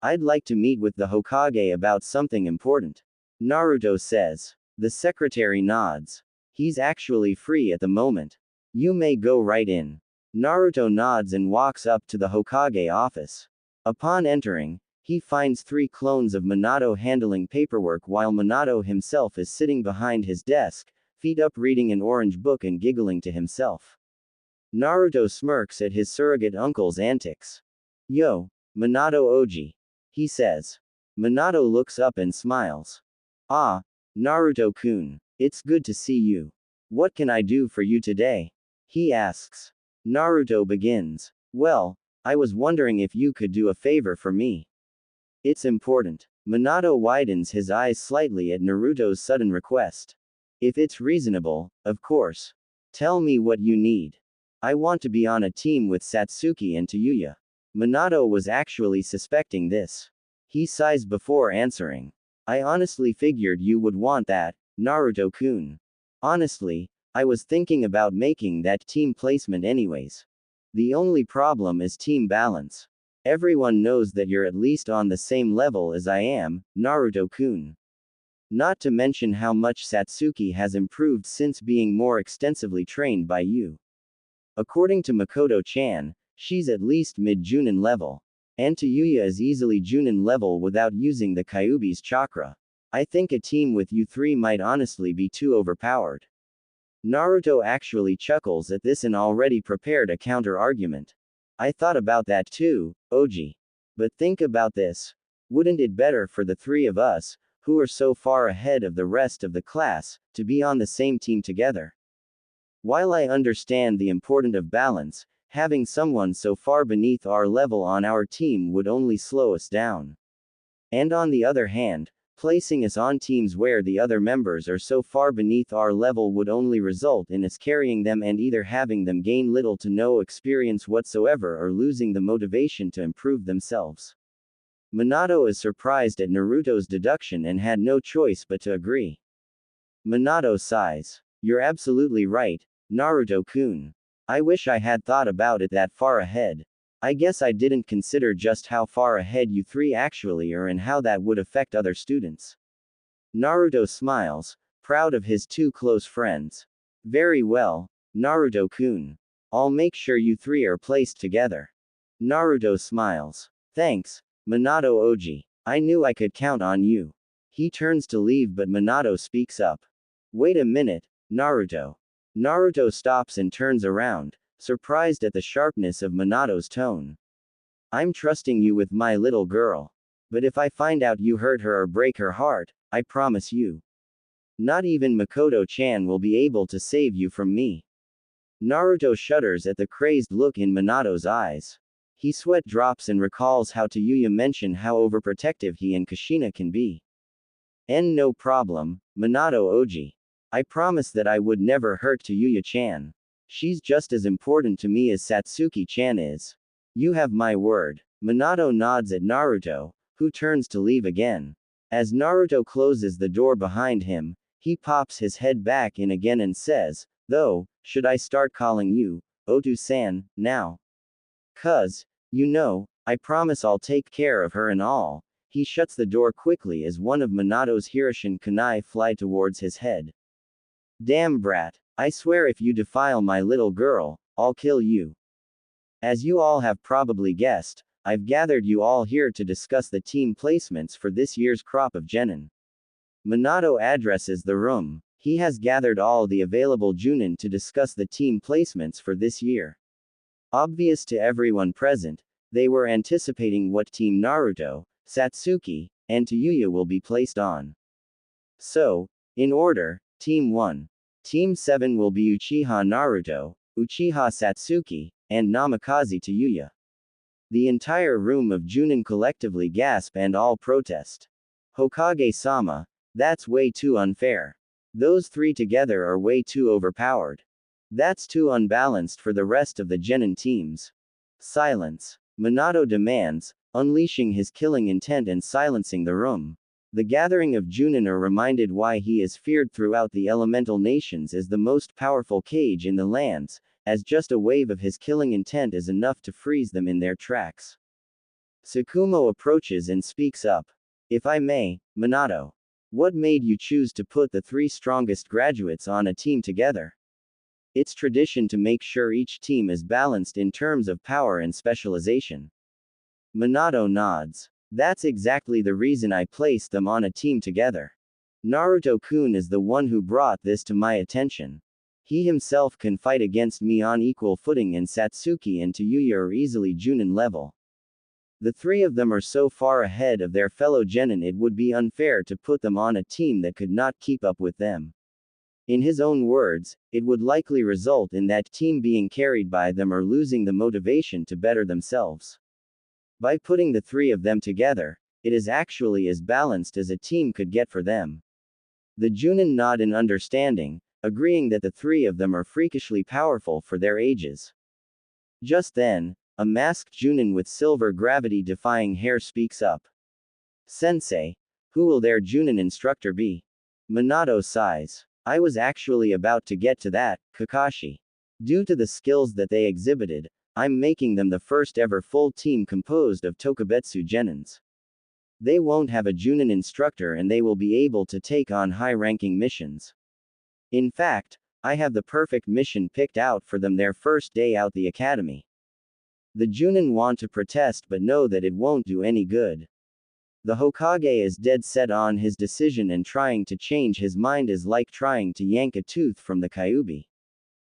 "I'd like to meet with the Hokage about something important," Naruto says. The secretary nods. "He's actually free at the moment. You may go right in." Naruto nods and walks up to the Hokage office. Upon entering, he finds 3 clones of Minato handling paperwork while Minato himself is sitting behind his desk, feet up reading an orange book and giggling to himself. Naruto smirks at his surrogate uncle's antics. "Yo, Minato Oji," he says. Minato looks up and smiles. "Ah, Naruto-kun, it's good to see you. What can I do for you today?" he asks. Naruto begins. "Well, I was wondering if you could do a favor for me." "It's important." Minato widens his eyes slightly at Naruto's sudden request. "If it's reasonable, of course. Tell me what you need." "I want to be on a team with Satsuki and Tayuya." Minato was actually suspecting this. He sighs before answering. "I honestly figured you would want that, Naruto-kun. Honestly, I was thinking about making that team placement anyways. The only problem is team balance. Everyone knows that you're at least on the same level as I am, Naruto-kun. Not to mention how much Satsuki has improved since being more extensively trained by you. According to Mikoto-chan, she's at least mid-Junin level. And Tayuya is easily Junin level without using the Kyuubi's chakra. I think a team with you 3 might honestly be too overpowered." Naruto actually chuckles at this and already prepared a counter-argument. "I thought about that too, Oji. But think about this. Wouldn't it better for the 3 of us, who are so far ahead of the rest of the class, to be on the same team together? While I understand the importance of balance, having someone so far beneath our level on our team would only slow us down. And on the other hand, placing us on teams where the other members are so far beneath our level would only result in us carrying them and either having them gain little to no experience whatsoever or losing the motivation to improve themselves." Minato is surprised at Naruto's deduction and had no choice but to agree. Minato sighs. "You're absolutely right, Naruto-kun. I wish I had thought about it that far ahead. I guess I didn't consider just how far ahead you 3 actually are and how that would affect other students." Naruto smiles, proud of his 2 close friends. "Very well, Naruto-kun. I'll make sure you 3 are placed together." Naruto smiles. "Thanks, Minato Oji. I knew I could count on you." He turns to leave but Minato speaks up. "Wait a minute, Naruto." Naruto stops and turns around, surprised at the sharpness of Minato's tone. "I'm trusting you with my little girl. But if I find out you hurt her or break her heart, I promise you. Not even Mikoto-chan will be able to save you from me." Naruto shudders at the crazed look in Minato's eyes. He sweat drops and recalls how Tayuya mentioned how overprotective he and Kushina can be. No problem, Minato Oji. I promise that I would never hurt Tayuya-chan. She's just as important to me as Satsuki-chan is. You have my word." Minato nods at Naruto, who turns to leave again. As Naruto closes the door behind him, he pops his head back in again and says, "Though, should I start calling you, Otu-san, now? 'Cause, I promise I'll take care of her and all." He shuts the door quickly as one of Minato's Hiroshige kunai fly towards his head. "Damn brat, I swear if you defile my little girl, I'll kill you." As you all have probably guessed, I've gathered you all here to discuss the team placements for this year's crop of genin. Minato addresses the room. He has gathered all the available Junin to discuss the team placements for this year. Obvious to everyone present, they were anticipating what Team Naruto, Satsuki, and Tayuya will be placed on. So, in order, Team 1. Team 7 will be Uchiha Naruto, Uchiha Satsuki, and Namikaze Tayuya. The entire room of Junin collectively gasp and all protest. Hokage-sama, that's way too unfair. Those three together are way too overpowered. That's too unbalanced for the rest of the genin teams. Silence. Minato demands, unleashing his killing intent and silencing the room. The gathering of Junin are reminded why he is feared throughout the elemental nations as the most powerful Kage in the lands, as just a wave of his killing intent is enough to freeze them in their tracks. Tsukumo approaches and speaks up. "If I may, Minato. What made you choose to put the three strongest graduates on a team together? It's tradition to make sure each team is balanced in terms of power and specialization." Minato nods. "That's exactly the reason I placed them on a team together. Naruto-kun is the one who brought this to my attention. He himself can fight against me on equal footing, and Satsuki and Tayuya are easily Junin level. The three of them are so far ahead of their fellow genin it would be unfair to put them on a team that could not keep up with them. In his own words, it would likely result in that team being carried by them or losing the motivation to better themselves. By putting the three of them together, it is actually as balanced as a team could get for them." The Junin nod in understanding, agreeing that the three of them are freakishly powerful for their ages. Just then, a masked Junin with silver gravity-defying hair speaks up. "Sensei, who will their Junin instructor be?" Minato sighs. "I was actually about to get to that, Kakashi. Due to the skills that they exhibited, I'm making them the first ever full team composed of Tokubetsu genins. They won't have a Junin instructor and they will be able to take on high-ranking missions. In fact, I have the perfect mission picked out for them their first day out the academy." The Junin want to protest but know that it won't do any good. The Hokage is dead set on his decision, and trying to change his mind is like trying to yank a tooth from the Kyuubi.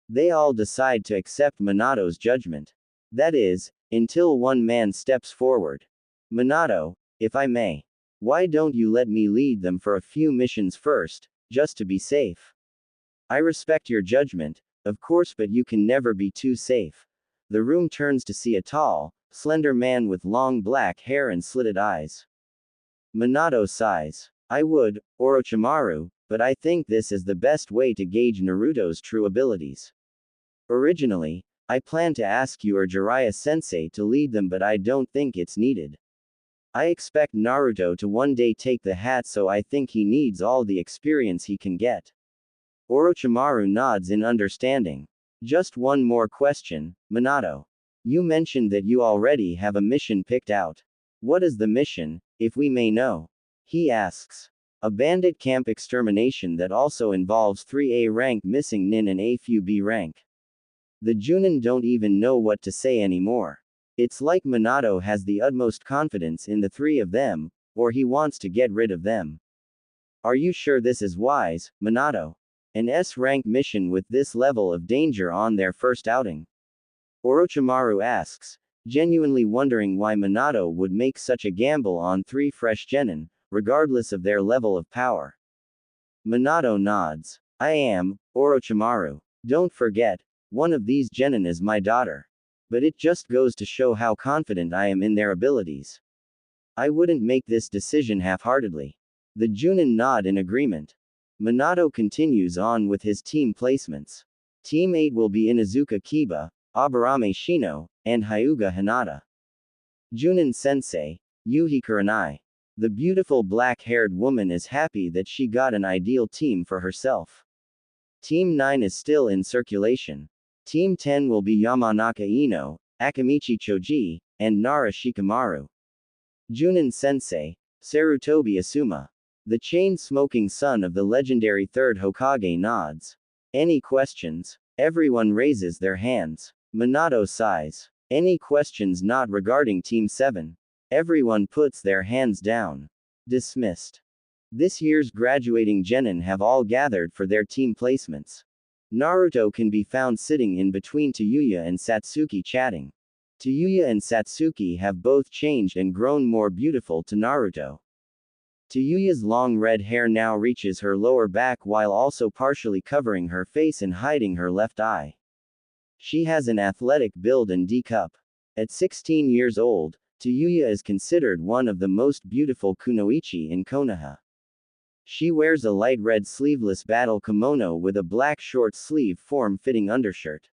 They all decide to accept Minato's judgment. That is, until one man steps forward. "Minato, if I may. Why don't you let me lead them for a few missions first, just to be safe? I respect your judgment, of course, but you can never be too safe." The room turns to see a tall, slender man with long black hair and slitted eyes. Minato sighs. "I would, Orochimaru, but I think this is the best way to gauge Naruto's true abilities. Originally, I planned to ask you or Jiraiya-sensei to lead them, but I don't think it's needed. I expect Naruto to one day take the hat, so I think he needs all the experience he can get." Orochimaru nods in understanding. "Just one more question, Minato. You mentioned that you already have a mission picked out. What is the mission, if we may know?" he asks. "A bandit camp extermination that also involves 3A rank missing nin and a few B rank." The Junin don't even know what to say anymore. It's like Minato has the utmost confidence in the three of them, or he wants to get rid of them. "Are you sure this is wise, Minato? An S-rank mission with this level of danger on their first outing?" Orochimaru asks, genuinely wondering why Minato would make such a gamble on three fresh genin, regardless of their level of power. Minato nods. "I am, Orochimaru. Don't forget, one of these genin is my daughter. But it just goes to show how confident I am in their abilities. I wouldn't make this decision half-heartedly." The Junin nod in agreement. Minato continues on with his team placements. Team 8 will be Inuzuka Kiba, Aburame Shino, and Hyuga Hinata. Junin Sensei, Yuhi Kurenai. The beautiful black-haired woman is happy that she got an ideal team for herself. Team 9 is still in circulation. Team 10 will be Yamanaka Ino, Akamichi Choji, and Nara Shikamaru. Junin Sensei, Sarutobi Asuma. The chain-smoking son of the legendary third Hokage nods. Any questions? Everyone raises their hands. Minato sighs. Any questions not regarding Team 7? Everyone puts their hands down. Dismissed. This year's graduating genin have all gathered for their team placements. Naruto can be found sitting in between Tayuya and Satsuki chatting. Tayuya and Satsuki have both changed and grown more beautiful to Naruto. Tayuya's long red hair now reaches her lower back while also partially covering her face and hiding her left eye. She has an athletic build and D-cup. At 16 years old, Tayuya is considered one of the most beautiful kunoichi in Konoha. She wears a light red sleeveless battle kimono with a black short sleeve form-fitting undershirt.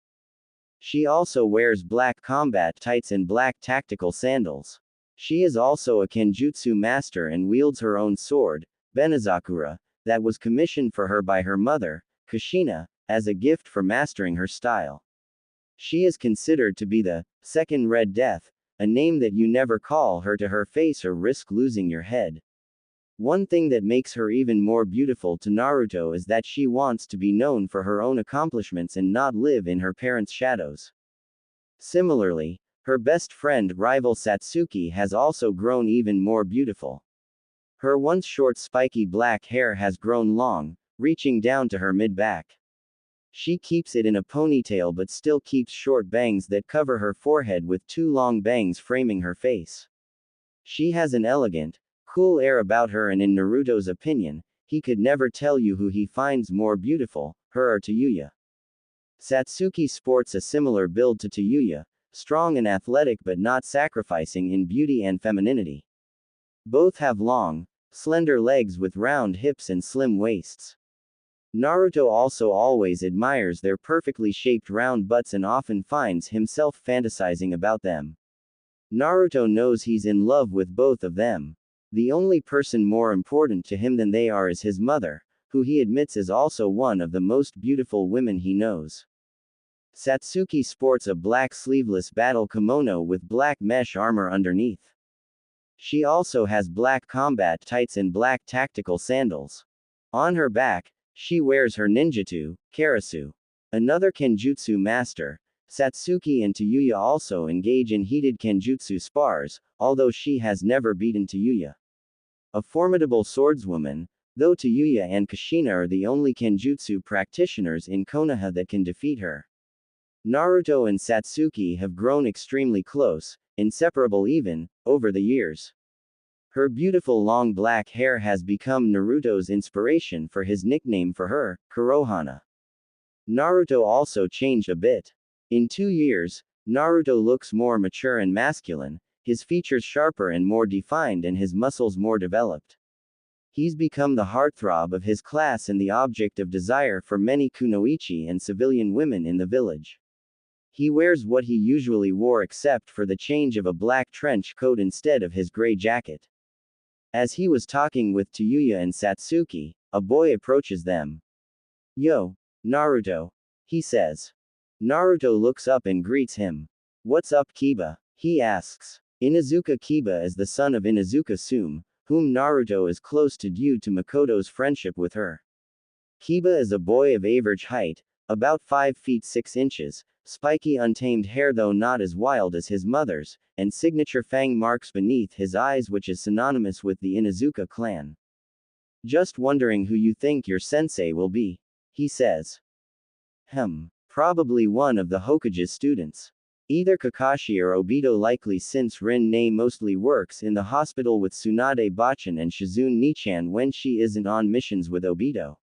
She also wears black combat tights and black tactical sandals. She is also a kenjutsu master and wields her own sword, Benizakura, that was commissioned for her by her mother, Kushina, as a gift for mastering her style. She is considered to be the second Red Death, a name that you never call her to her face or risk losing your head. One thing that makes her even more beautiful to Naruto is that she wants to be known for her own accomplishments and not live in her parents' shadows. Similarly, her best friend rival Satsuki has also grown even more beautiful. Her once short spiky black hair has grown long, reaching down to her mid-back. She keeps it in a ponytail but still keeps short bangs that cover her forehead with two long bangs framing her face. She has an elegant, cool air about her and in Naruto's opinion, he could never tell you who he finds more beautiful, her or Tayuya. Satsuki sports a similar build to Tayuya, strong and athletic but not sacrificing in beauty and femininity. Both have long, slender legs with round hips and slim waists. Naruto also always admires their perfectly shaped round butts and often finds himself fantasizing about them. Naruto knows he's in love with both of them. The only person more important to him than they are is his mother, who he admits is also one of the most beautiful women he knows. Satsuki sports a black sleeveless battle kimono with black mesh armor underneath. She also has black combat tights and black tactical sandals. On her back, she wears her ninjutsu, karasu. Another kenjutsu master, Satsuki and Tayuya also engage in heated kenjutsu spars, although she has never beaten Tayuya. A formidable swordswoman, though Tayuya and Kushina are the only kenjutsu practitioners in Konoha that can defeat her. Naruto and Satsuki have grown extremely close, inseparable even, over the years. Her beautiful long black hair has become Naruto's inspiration for his nickname for her, Kurohana. Naruto also changed a bit. In 2 years, Naruto looks more mature and masculine, his features sharper and more defined and his muscles more developed. He's become the heartthrob of his class and the object of desire for many kunoichi and civilian women in the village. He wears what he usually wore except for the change of a black trench coat instead of his gray jacket. As he was talking with Tayuya and Satsuki, a boy approaches them. "Yo, Naruto," he says. Naruto looks up and greets him. "What's up, Kiba?" he asks. Inuzuka Kiba is the son of Inuzuka Sume, whom Naruto is close to due to Mikoto's friendship with her. Kiba is a boy of average height, about 5 feet 6 inches, spiky untamed hair though not as wild as his mother's, and signature fang marks beneath his eyes which is synonymous with the Inuzuka clan. "Just wondering who you think your sensei will be," he says. Probably one of the Hokage's students. Either Kakashi or Obito likely since Rin-ne mostly works in the hospital with Tsunade Bachan and Shizune Nichan when she isn't on missions with Obito.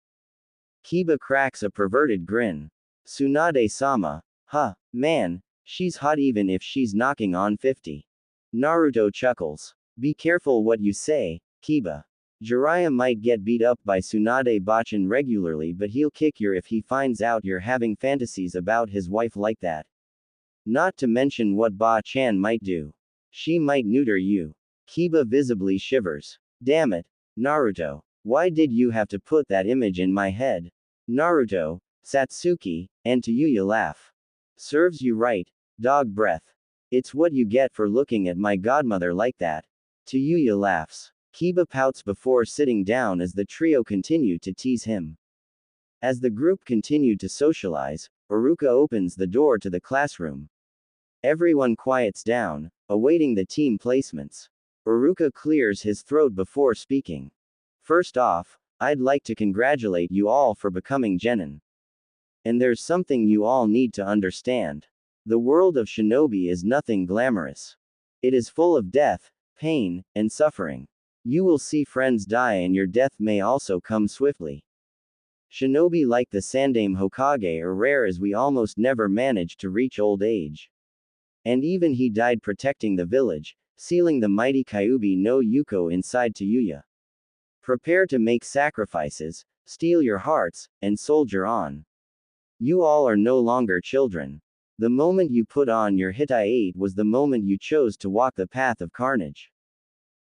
Kiba cracks a perverted grin. "Tsunade-sama, huh, man, she's hot even if she's knocking on 50. Naruto chuckles. "Be careful what you say, Kiba. Jiraiya might get beat up by Tsunade Bachan regularly but he'll kick you if he finds out you're having fantasies about his wife like that. Not to mention what Ba-chan might do." She might neuter you. Kiba visibly shivers. Damn it, Naruto. Why did you have to put that image in my head? Naruto, Satsuki, and Tayuya laugh. Serves you right, dog breath. It's what you get for looking at my godmother like that. Tayuya laughs. Kiba pouts before sitting down as the trio continued to tease him. As the group continued to socialize, Iruka opens the door to the classroom. Everyone quiets down, awaiting the team placements. Iruka clears his throat before speaking. First off, I'd like to congratulate you all for becoming genin. And there's something you all need to understand. The world of shinobi is nothing glamorous. It is full of death, pain, and suffering. You will see friends die and your death may also come swiftly. Shinobi like the Sandaime Hokage are rare as we almost never manage to reach old age. And even he died protecting the village, sealing the mighty Kyuubi no Yuko inside Tayuya. Prepare to make sacrifices, steel your hearts, and soldier on. You all are no longer children. The moment you put on your Hitai-8 was the moment you chose to walk the path of carnage.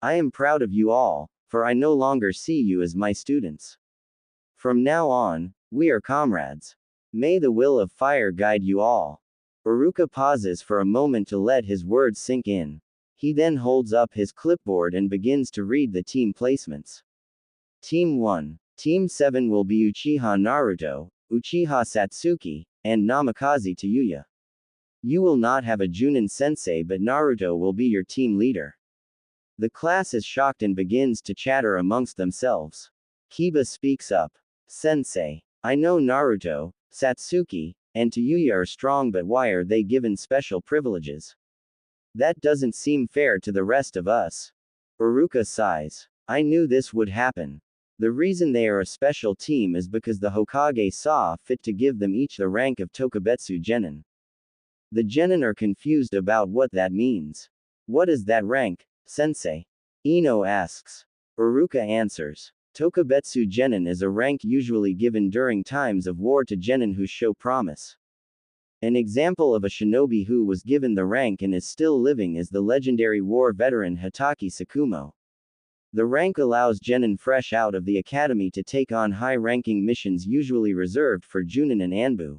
I am proud of you all, for I no longer see you as my students. From now on, we are comrades. May the will of fire guide you all. Iruka pauses for a moment to let his words sink in. He then holds up his clipboard and begins to read the team placements. Team 1. Team 7 will be Uchiha Naruto, Uchiha Satsuki, and Namikaze Tayuya. You will not have a Junin sensei but Naruto will be your team leader. The class is shocked and begins to chatter amongst themselves. Kiba speaks up. Sensei, I know Naruto, Satsuki, and Tayuya are strong but why are they given special privileges? That doesn't seem fair to the rest of us. Iruka sighs. I knew this would happen. The reason they are a special team is because the Hokage saw fit to give them each the rank of Tokubetsu Genin. The Genin are confused about what that means. What is that rank, sensei? Ino asks. Iruka answers. Tokubetsu Genin is a rank usually given during times of war to Genin who show promise. An example of a shinobi who was given the rank and is still living is the legendary war veteran Hatake Sakumo. The rank allows Genin fresh out of the academy to take on high-ranking missions usually reserved for Junin and Anbu.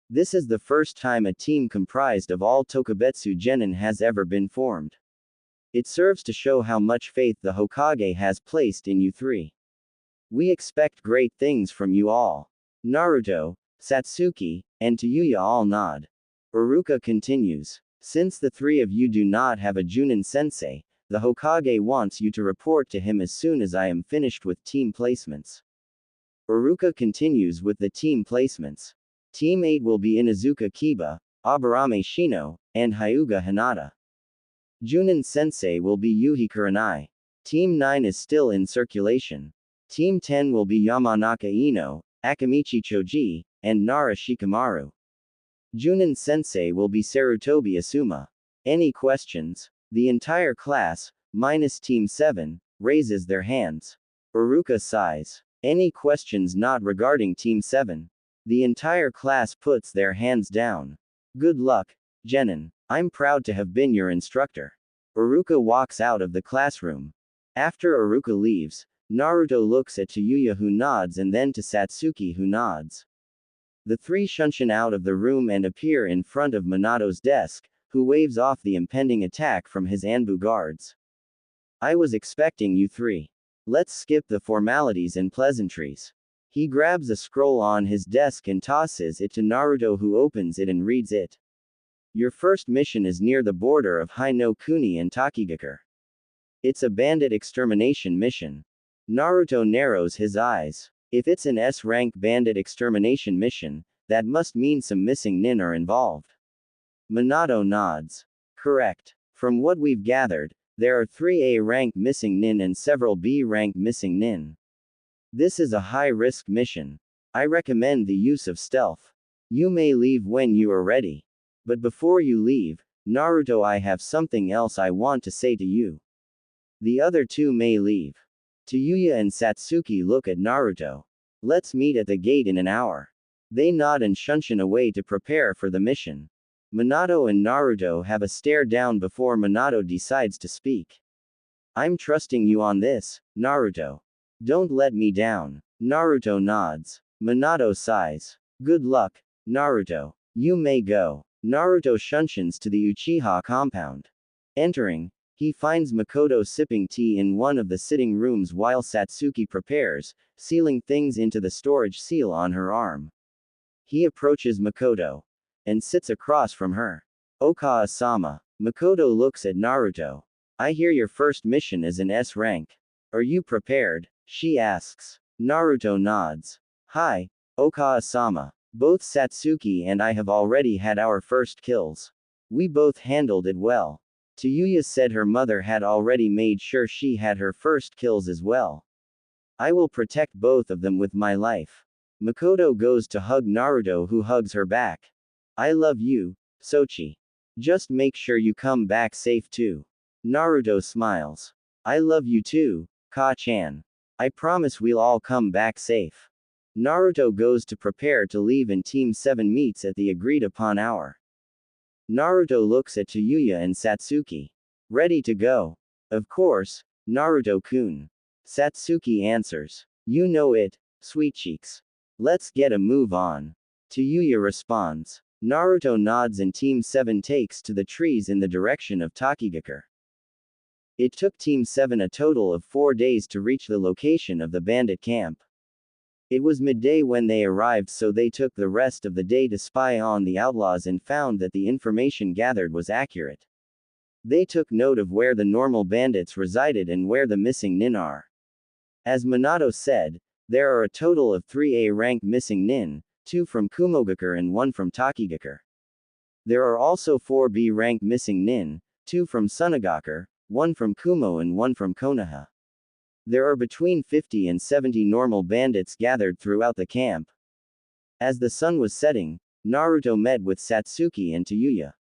This is the first time a team comprised of all Tokubetsu Genin has ever been formed. It serves to show how much faith the Hokage has placed in you three. We expect great things from you all. Naruto, Satsuki, and Tayuya all nod. Iruka continues. Since the three of you do not have a Junin sensei, the Hokage wants you to report to him as soon as I am finished with team placements. Iruka continues with the team placements. Team 8 will be Inuzuka Kiba, Aburame Shino, and Hyuga Hinata. Junin sensei will be Yuhi Kurenai. Team 9 is still in circulation. Team 10 will be Yamanaka Ino, Akamichi Choji, and Nara Shikamaru. Junin sensei will be Sarutobi Asuma. Any questions? The entire class, minus Team 7, raises their hands. Iruka sighs. Any questions not regarding Team 7? The entire class puts their hands down. Good luck, Genin. I'm proud to have been your instructor. Iruka walks out of the classroom. After Iruka leaves, Naruto looks at Tayuya who nods and then to Satsuki who nods. The three shunshin out of the room and appear in front of Minato's desk, who waves off the impending attack from his Anbu guards. I was expecting you three. Let's skip the formalities and pleasantries. He grabs a scroll on his desk and tosses it to Naruto who opens it and reads it. Your first mission is near the border of Hai no Kuni and Takigakure. It's a bandit extermination mission. Naruto narrows his eyes. If it's an S-rank bandit extermination mission, that must mean some missing nin are involved. Minato nods. Correct. From what we've gathered, there are 3 A-rank missing nin and several B-rank missing nin. This is a high-risk mission. I recommend the use of stealth. You may leave when you are ready. But before you leave, Naruto, I have something else I want to say to you. The other two may leave. Tayuya and Satsuki look at Naruto. Let's meet at the gate in an hour. They nod and shunshin away to prepare for the mission. Minato and Naruto have a stare down before Minato decides to speak. I'm trusting you on this, Naruto. Don't let me down. Naruto nods. Minato sighs. Good luck, Naruto. You may go. Naruto shunsons to the Uchiha compound. Entering, he finds Mikoto sipping tea in one of the sitting rooms while Satsuki prepares, sealing things into the storage seal on her arm. He approaches Mikoto and sits across from her. Okawa-sama. Mikoto looks at Naruto. I hear your first mission is an S rank. Are you prepared? She asks. Naruto nods. Hi, Okawa-sama. Both Satsuki and I have already had our first kills. We both handled it well. Tayuya said her mother had already made sure she had her first kills as well. I will protect both of them with my life. Mikoto goes to hug Naruto, who hugs her back. I love you, Sochi. Just make sure you come back safe too. Naruto smiles. I love you too, Ka-chan. I promise we'll all come back safe. Naruto goes to prepare to leave and Team 7 meets at the agreed upon hour. Naruto looks at Tayuya and Satsuki. Ready to go? Of course, Naruto-kun. Satsuki answers. You know it, sweet cheeks. Let's get a move on. Tayuya responds. Naruto nods and Team 7 takes to the trees in the direction of Takigakure. It took Team 7 a total of 4 days to reach the location of the bandit camp. It was midday when they arrived, so they took the rest of the day to spy on the outlaws and found that the information gathered was accurate. They took note of where the normal bandits resided and where the missing nin are. As Minato said, there are a total of 3 A-rank missing nin, 2 from Kumogakure and 1 from Takigakure. There are also 4 B-rank missing nin, 2 from Sunagakure, 1 from Kumo and 1 from Konoha. There are between 50 and 70 normal bandits gathered throughout the camp. As the sun was setting, Naruto met with Satsuki and Tayuya.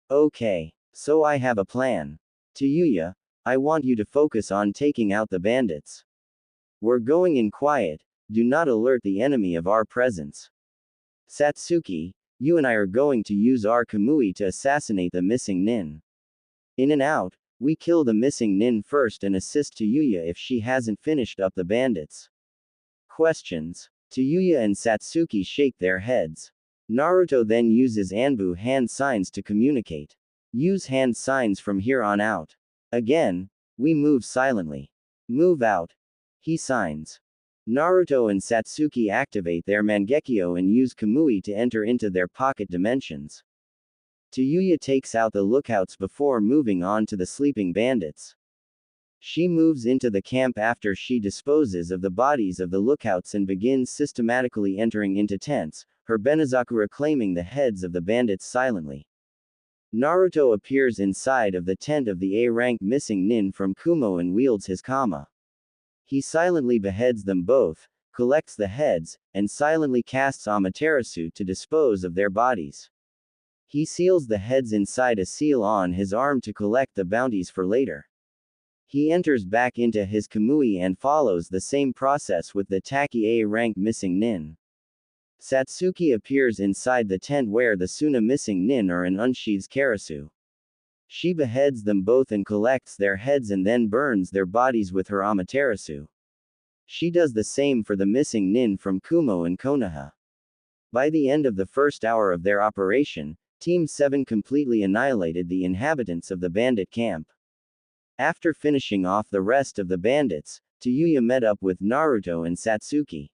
Okay, so I have a plan. Tayuya, I want you to focus on taking out the bandits. We're going in quiet, do not alert the enemy of our presence. Satsuki, you and I are going to use our Kamui to assassinate the missing nin. In and out, we kill the missing nin first and assist Tayuya if she hasn't finished up the bandits. Questions. Tayuya and Satsuki shake their heads. Naruto then uses Anbu hand signs to communicate. Use hand signs from here on out. Again, we move silently. Move out. He signs. Naruto and Satsuki activate their Mangekyo and use Kamui to enter into their pocket dimensions. Tayuya takes out the lookouts before moving on to the sleeping bandits. She moves into the camp after she disposes of the bodies of the lookouts and begins systematically entering into tents, her Benizakura claiming the heads of the bandits silently. Naruto appears inside of the tent of the A-rank missing nin from Kumo and wields his kama. He silently beheads them both, collects the heads, and silently casts Amaterasu to dispose of their bodies. He seals the heads inside a seal on his arm to collect the bounties for later. He enters back into his Kamui and follows the same process with the Taki A-rank missing nin. Satsuki appears inside the tent where the Suna missing nin are and unsheathes Karasu. She beheads them both and collects their heads and then burns their bodies with her Amaterasu. She does the same for the missing nin from Kumo and Konoha. By the end of the first hour of their operation, Team 7 completely annihilated the inhabitants of the bandit camp. After finishing off the rest of the bandits, Tayuya met up with Naruto and Satsuki.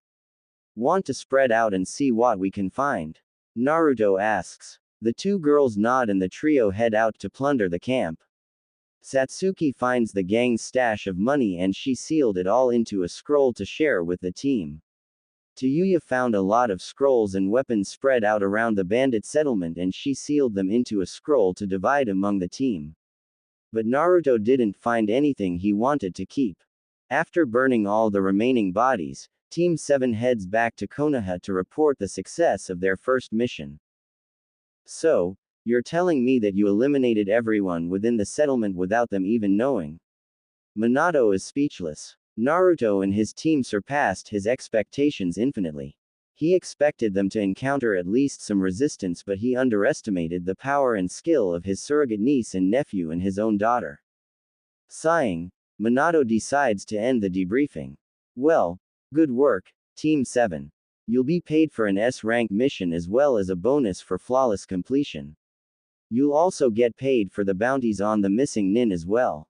Want to spread out and see what we can find? Naruto asks. The two girls nod and the trio head out to plunder the camp. Satsuki finds the gang's stash of money and she sealed it all into a scroll to share with the team. Tayuya found a lot of scrolls and weapons spread out around the bandit settlement and she sealed them into a scroll to divide among the team. But Naruto didn't find anything he wanted to keep. After burning all the remaining bodies, Team 7 heads back to Konoha to report the success of their first mission. So, you're telling me that you eliminated everyone within the settlement without them even knowing? Minato is speechless. Naruto and his team surpassed his expectations infinitely. He expected them to encounter at least some resistance, but he underestimated the power and skill of his surrogate niece and nephew and his own daughter. Sighing, Minato decides to end the debriefing. Well, good work, Team 7. You'll be paid for an S-rank mission as well as a bonus for flawless completion. You'll also get paid for the bounties on the missing nin as well.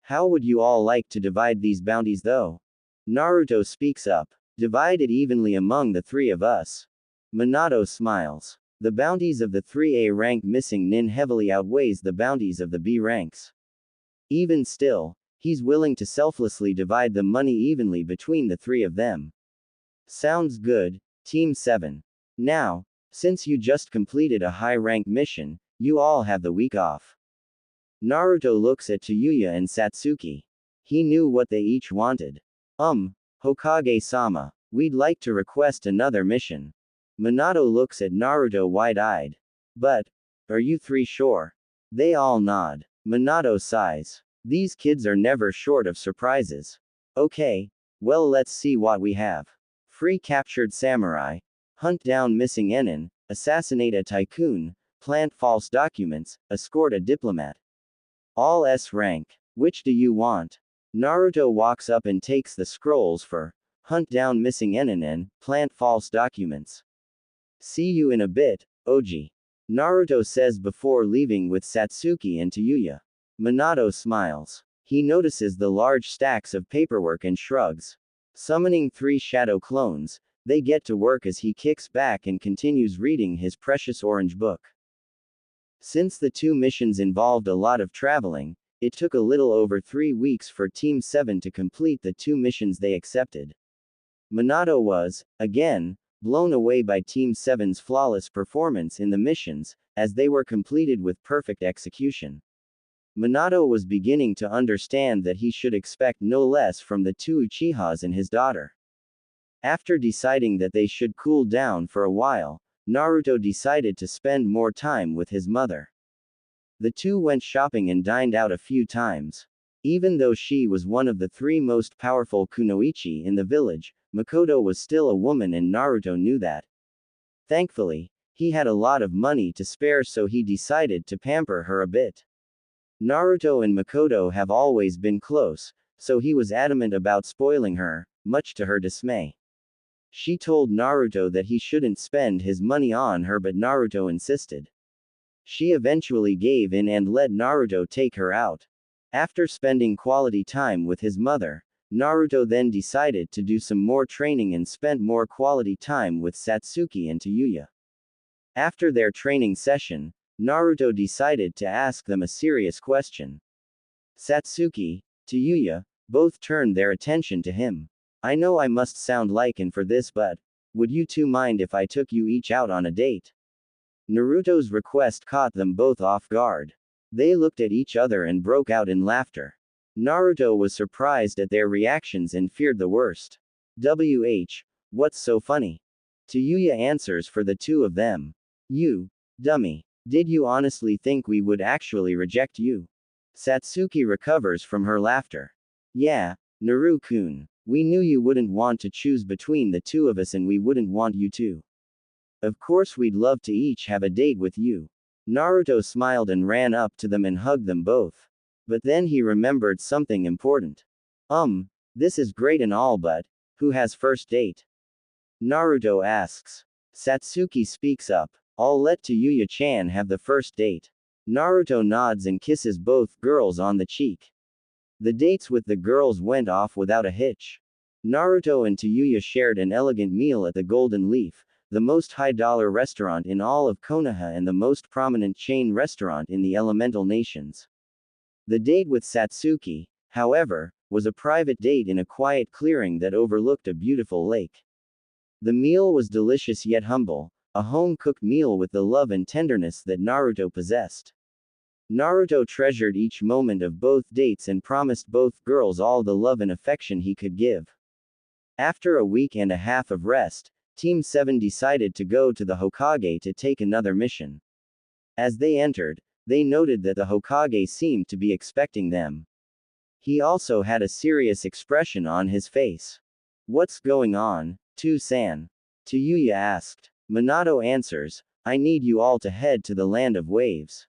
How would you all like to divide these bounties though? Naruto speaks up. Divide it evenly among the three of us. Minato smiles. The bounties of the 3A rank missing nin heavily outweighs the bounties of the B ranks. Even still, he's willing to selflessly divide the money evenly between the three of them. Sounds good, Team 7. Now, since you just completed a high rank mission, you all have the week off. Naruto looks at Tayuya and Satsuki. He knew what they each wanted. Hokage-sama, we'd like to request another mission. Minato looks at Naruto wide-eyed. But, are you three sure? They all nod. Minato sighs. These kids are never short of surprises. Okay, well let's see what we have. Free captured samurai, hunt down missing enin, assassinate a tycoon, plant false documents, escort a diplomat. All S rank. Which do you want? Naruto walks up and takes the scrolls for hunt down missing enin and plant false documents. See you in a bit, Oji. Naruto says before leaving with Satsuki and Tayuya. Minato smiles. He notices the large stacks of paperwork and shrugs. Summoning 3 shadow clones, they get to work as he kicks back and continues reading his precious orange book. Since the 2 missions involved a lot of traveling, it took a little over 3 weeks for Team 7 to complete the 2 missions they accepted. Minato was, again, blown away by Team 7's flawless performance in the missions, as they were completed with perfect execution. Minato was beginning to understand that he should expect no less from the 2 Uchihas and his daughter. After deciding that they should cool down for a while, Naruto decided to spend more time with his mother. The 2 went shopping and dined out a few times. Even though she was one of the 3 most powerful kunoichi in the village, Mikoto was still a woman and Naruto knew that. Thankfully, he had a lot of money to spare, so he decided to pamper her a bit. Naruto and Mikoto have always been close, so he was adamant about spoiling her, much to her dismay. She told Naruto that he shouldn't spend his money on her, but Naruto insisted. She eventually gave in and let Naruto take her out. After spending quality time with his mother, Naruto then decided to do some more training and spent more quality time with Satsuki and Tayuya. After their training session, Naruto decided to ask them a serious question. Satsuki, Tayuya, both turned their attention to him. I know I must sound liken for this, but would you two mind if I took you each out on a date? Naruto's request caught them both off guard. They looked at each other and broke out in laughter. Naruto was surprised at their reactions and feared the worst. What's so funny? Tayuya answers for the 2 of them. You dummy. Did you honestly think we would actually reject you? Satsuki recovers from her laughter. Yeah, Naru-kun. We knew you wouldn't want to choose between the 2 of us and we wouldn't want you to. Of course we'd love to each have a date with you. Naruto smiled and ran up to them and hugged them both. But then he remembered something important. This is great and all, but who has first date? Naruto asks. Satsuki speaks up. I'll let Tayuya-chan have the first date. Naruto nods and kisses both girls on the cheek. The dates with the girls went off without a hitch. Naruto and Tayuya shared an elegant meal at the Golden Leaf, the most high-dollar restaurant in all of Konoha and the most prominent chain restaurant in the Elemental Nations. The date with Satsuki, however, was a private date in a quiet clearing that overlooked a beautiful lake. The meal was delicious yet humble, a home-cooked meal with the love and tenderness that Naruto possessed. Naruto treasured each moment of both dates and promised both girls all the love and affection he could give. After a week and a half of rest, Team 7 decided to go to the Hokage to take another mission. As they entered, they noted that the Hokage seemed to be expecting them. He also had a serious expression on his face. What's going on, Tu-san? Tayuya asked. Minato answers, I need you all to head to the land of waves.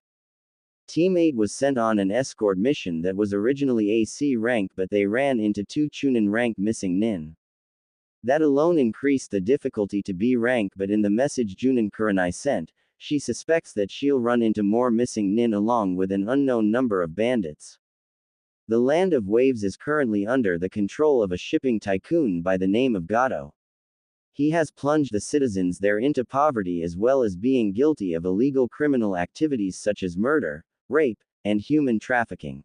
Team 8 was sent on an escort mission that was originally AC rank, but they ran into 2 Chunin rank missing nin. That alone increased the difficulty to B rank, but in the message Junin Kurenai sent, she suspects that she'll run into more missing nin along with an unknown number of bandits. The land of waves is currently under the control of a shipping tycoon by the name of Gato. He has plunged the citizens there into poverty as well as being guilty of illegal criminal activities such as murder, rape, and human trafficking.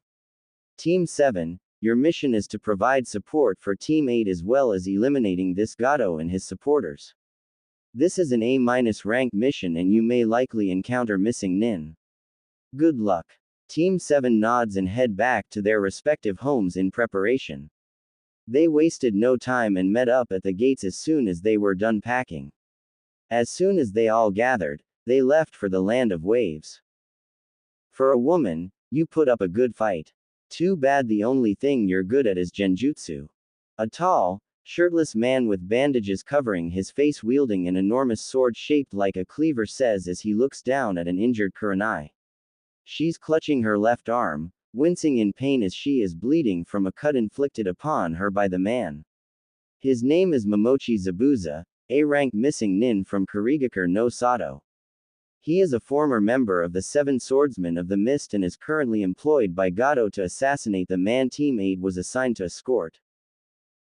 Team 7, your mission is to provide support for Team 8 as well as eliminating this Gato and his supporters. This is an A- rank mission and you may likely encounter missing nin. Good luck. Team 7 nods and head back to their respective homes in preparation. They wasted no time and met up at the gates as soon as they were done packing. As soon as they all gathered, they left for the land of waves. For a woman, you put up a good fight. Too bad the only thing you're good at is genjutsu. A tall, shirtless man with bandages covering his face wielding an enormous sword shaped like a cleaver says as he looks down at an injured Kurenai. She's clutching her left arm, wincing in pain as she is bleeding from a cut inflicted upon her by the man. His name is Momochi Zabuza, A-rank missing nin from Kurigakure no Sato. He is a former member of the Seven Swordsmen of the Mist and is currently employed by Gato to assassinate the man Team 8 was assigned to escort.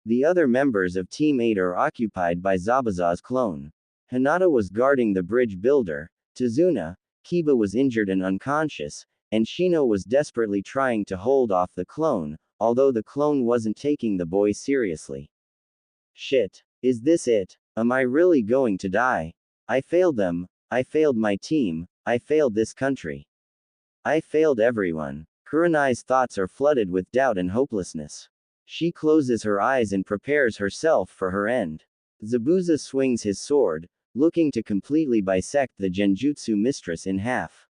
The other members of Team 8 are occupied by Zabuza's clone. Hinata was guarding the bridge builder, Tazuna, Kiba was injured and unconscious, and Shino was desperately trying to hold off the clone, although the clone wasn't taking the boy seriously. Shit. Is this it? Am I really going to die? I failed them, I failed my team, I failed this country. I failed everyone. Kurenai's thoughts are flooded with doubt and hopelessness. She closes her eyes and prepares herself for her end. Zabuza swings his sword, looking to completely bisect the genjutsu mistress in half.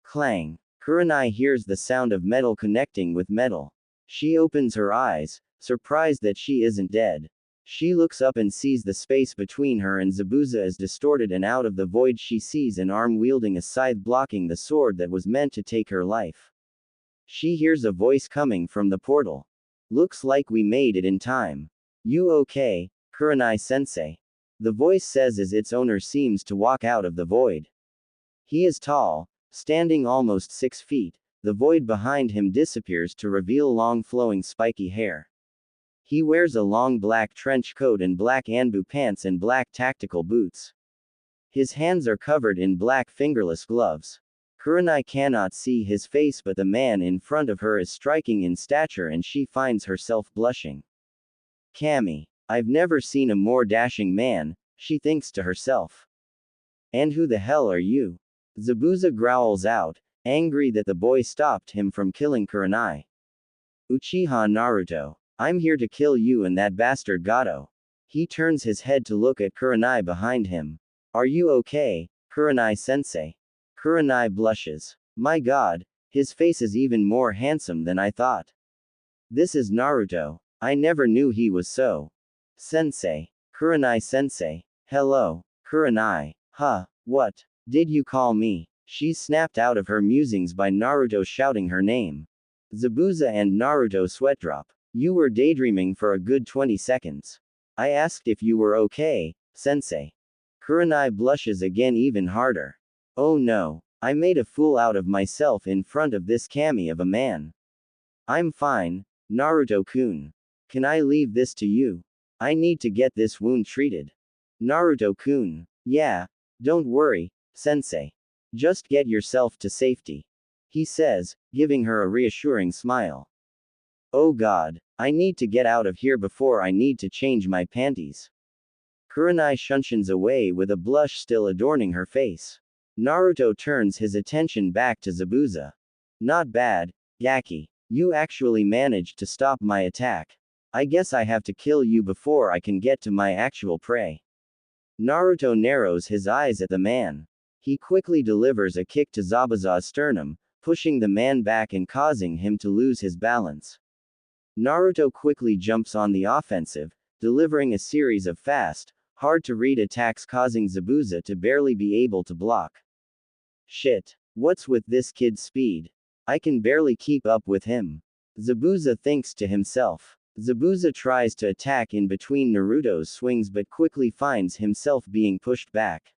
Clang. Kurenai hears the sound of metal connecting with metal. She opens her eyes, surprised that she isn't dead. She looks up and sees the space between her and Zabuza is distorted, and out of the void she sees an arm wielding a scythe blocking the sword that was meant to take her life. She hears a voice coming from the portal. Looks like we made it in time. You okay, Kurenai-sensei? The voice says as its owner seems to walk out of the void. He is tall, standing almost 6 feet, the void behind him disappears to reveal long flowing spiky hair. He wears a long black trench coat and black anbu pants and black tactical boots. His hands are covered in black fingerless gloves. Kurenai cannot see his face, but the man in front of her is striking in stature and she finds herself blushing. Kami. I've never seen a more dashing man, she thinks to herself. And who the hell are you? Zabuza growls out, angry that the boy stopped him from killing Kurenai. Uchiha Naruto. I'm here to kill you and that bastard Gato. He turns his head to look at Kurenai behind him. Are you okay, Kurenai-sensei? Kurenai blushes. My god, his face is even more handsome than I thought. This is Naruto. I never knew he was so. Sensei. Kurenai-sensei. Hello. Kurenai. Huh, what? Did you call me? She's snapped out of her musings by Naruto shouting her name. Zabuza and Naruto sweatdrop. You were daydreaming for a good 20 seconds. I asked if you were okay, sensei. Kurenai blushes again even harder. Oh no, I made a fool out of myself in front of this kami of a man. I'm fine, Naruto-kun. Can I leave this to you? I need to get this wound treated. Naruto-kun. Yeah, don't worry, sensei. Just get yourself to safety. He says, giving her a reassuring smile. Oh god, I need to get out of here before I need to change my panties. Kurenai shunsins away with a blush still adorning her face. Naruto turns his attention back to Zabuza. Not bad, Gaki. You actually managed to stop my attack. I guess I have to kill you before I can get to my actual prey. Naruto narrows his eyes at the man. He quickly delivers a kick to Zabuza's sternum, pushing the man back and causing him to lose his balance. Naruto quickly jumps on the offensive, delivering a series of fast, hard to read attacks causing Zabuza to barely be able to block. Shit. What's with this kid's speed? I can barely keep up with him. Zabuza thinks to himself. Zabuza tries to attack in between Naruto's swings but quickly finds himself being pushed back.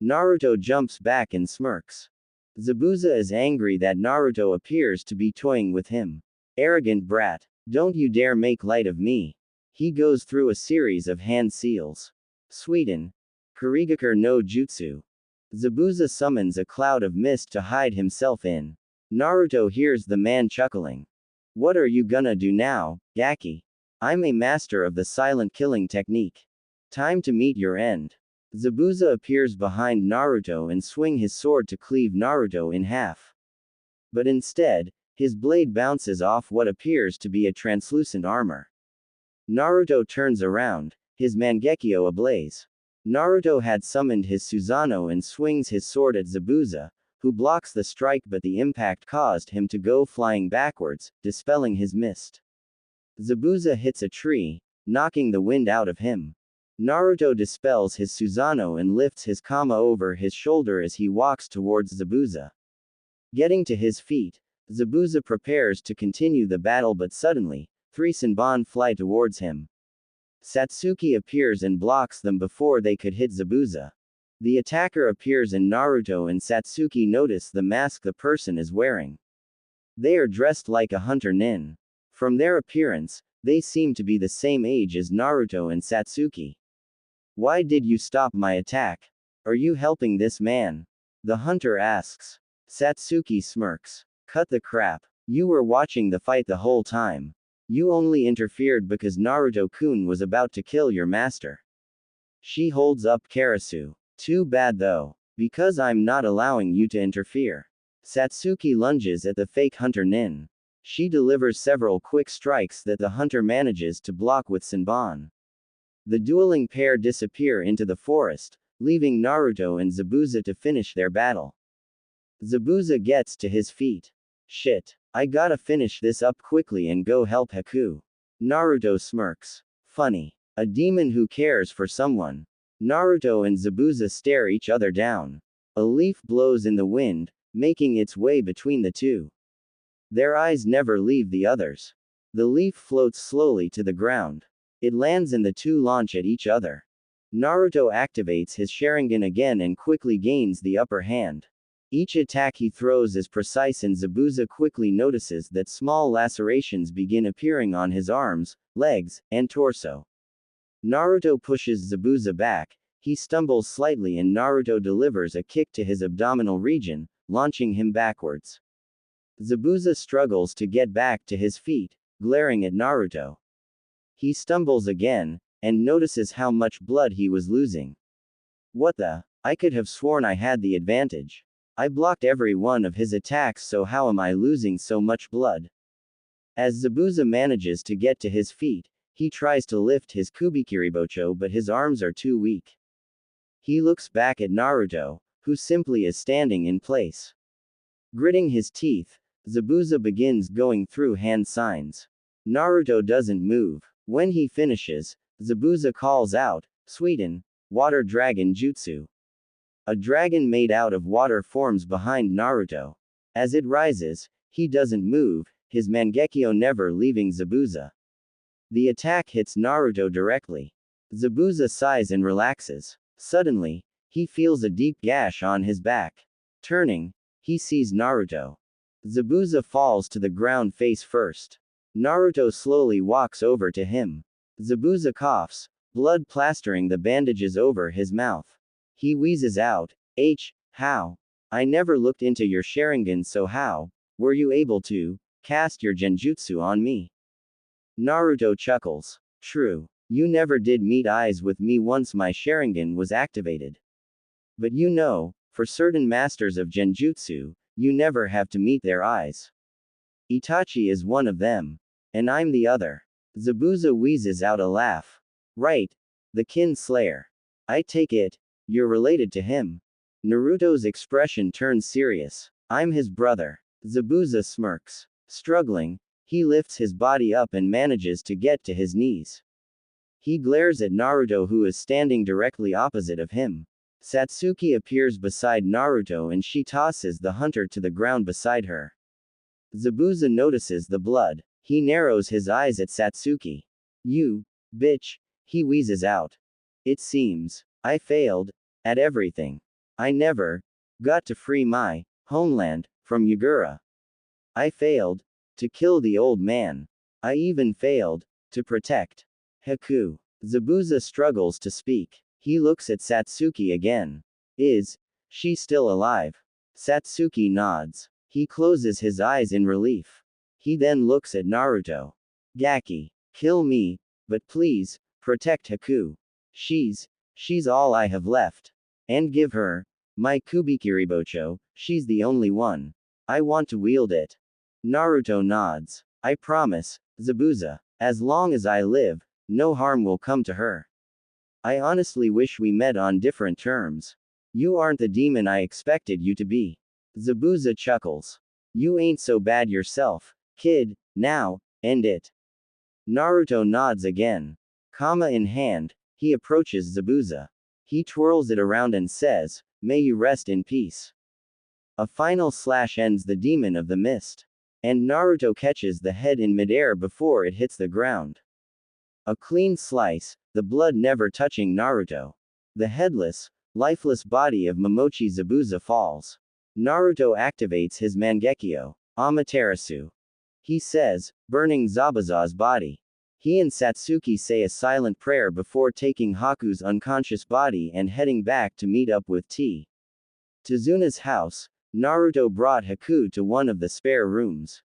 Naruto jumps back and smirks. Zabuza is angry that Naruto appears to be toying with him. Arrogant brat. Don't you dare make light of me. He goes through a series of hand seals. Sweden. Kurigakure no Jutsu. Zabuza summons a cloud of mist to hide himself in. Naruto hears the man chuckling. What are you gonna do now, Gaki? I'm a master of the silent killing technique. Time to meet your end. Zabuza appears behind Naruto and swing his sword to cleave Naruto in half. But instead, his blade bounces off what appears to be a translucent armor. Naruto turns around, his Mangekyo ablaze. Naruto had summoned his Susanoo and swings his sword at Zabuza, who blocks the strike but the impact caused him to go flying backwards, dispelling his mist. Zabuza hits a tree, knocking the wind out of him. Naruto dispels his Susanoo and lifts his Kama over his shoulder as he walks towards Zabuza. Getting to his feet, Zabuza prepares to continue the battle but suddenly, 3 Senbon fly towards him. Satsuki appears and blocks them before they could hit Zabuza. The attacker appears and Naruto and Satsuki notice the mask the person is wearing. They are dressed like a hunter nin. From their appearance, they seem to be the same age as Naruto and Satsuki. Why did you stop my attack? Are you helping this man? The hunter asks. Satsuki smirks. Cut the crap. You were watching the fight the whole time. You only interfered because Naruto-kun was about to kill your master. She holds up Karasu. Too bad though. Because I'm not allowing you to interfere. Satsuki lunges at the fake hunter nin. She delivers several quick strikes that the hunter manages to block with Senbon. The dueling pair disappear into the forest, leaving Naruto and Zabuza to finish their battle. Zabuza gets to his feet. Shit. I gotta finish this up quickly and go help Haku. Naruto smirks. Funny. A demon who cares for someone. Naruto and Zabuza stare each other down. A leaf blows in the wind, making its way between the two. Their eyes never leave the others. The leaf floats slowly to the ground. It lands and the two launch at each other. Naruto activates his Sharingan again and quickly gains the upper hand. Each attack he throws is precise and Zabuza quickly notices that small lacerations begin appearing on his arms, legs, and torso. Naruto pushes Zabuza back, he stumbles slightly and Naruto delivers a kick to his abdominal region, launching him backwards. Zabuza struggles to get back to his feet, glaring at Naruto. He stumbles again, and notices how much blood he was losing. What the? I could have sworn I had the advantage. I blocked every one of his attacks, so how am I losing so much blood? As Zabuza manages to get to his feet, he tries to lift his Kubikiribocho but his arms are too weak. He looks back at Naruto, who simply is standing in place. Gritting his teeth, Zabuza begins going through hand signs. Naruto doesn't move. When he finishes, Zabuza calls out, Sweden, Water Dragon Jutsu. A dragon made out of water forms behind Naruto. As it rises, he doesn't move, his Mangekyo never leaving Zabuza. The attack hits Naruto directly. Zabuza sighs and relaxes. Suddenly, he feels a deep gash on his back. Turning, he sees Naruto. Zabuza falls to the ground face first. Naruto slowly walks over to him. Zabuza coughs, blood plastering the bandages over his mouth. He wheezes out, how? I never looked into your Sharingan, so how were you able to cast your genjutsu on me? Naruto chuckles. True. You never did meet eyes with me once my Sharingan was activated. But you know, for certain masters of genjutsu, you never have to meet their eyes. Itachi is one of them. And I'm the other. Zabuza wheezes out a laugh. Right. The Kin Slayer. I take it, you're related to him. Naruto's expression turns serious. I'm his brother. Zabuza smirks. Struggling, he lifts his body up and manages to get to his knees. He glares at Naruto, who is standing directly opposite of him. Satsuki appears beside Naruto and she tosses the hunter to the ground beside her. Zabuza notices the blood. He narrows his eyes at Satsuki. "You bitch," he wheezes out. "It seems I failed at everything. I never got to free my homeland from Yagura. I failed to kill the old man. I even failed to protect Haku." Zabuza struggles to speak. He looks at Satsuki again. "Is she still alive?" Satsuki nods. He closes his eyes in relief. He then looks at Naruto. "Gaki, kill me, but please, protect Haku. She's all I have left. And give her my Kubikiribocho, she's the only one. I want to wield it." Naruto nods. "I promise, Zabuza. As long as I live, no harm will come to her. I honestly wish we met on different terms. You aren't the demon I expected you to be." Zabuza chuckles. "You ain't so bad yourself, kid. Now, end it." Naruto nods again. Kama in hand, he approaches Zabuza. He twirls it around and says, "May you rest in peace." A final slash ends the demon of the mist. And Naruto catches the head in midair before it hits the ground. A clean slice, the blood never touching Naruto. The headless, lifeless body of Momochi Zabuza falls. Naruto activates his Mangekyo, Amaterasu. He says, burning Zabuza's body. He and Satsuki say a silent prayer before taking Haku's unconscious body and heading back to meet up with T. Tazuna's house. Naruto brought Haku to one of the spare rooms.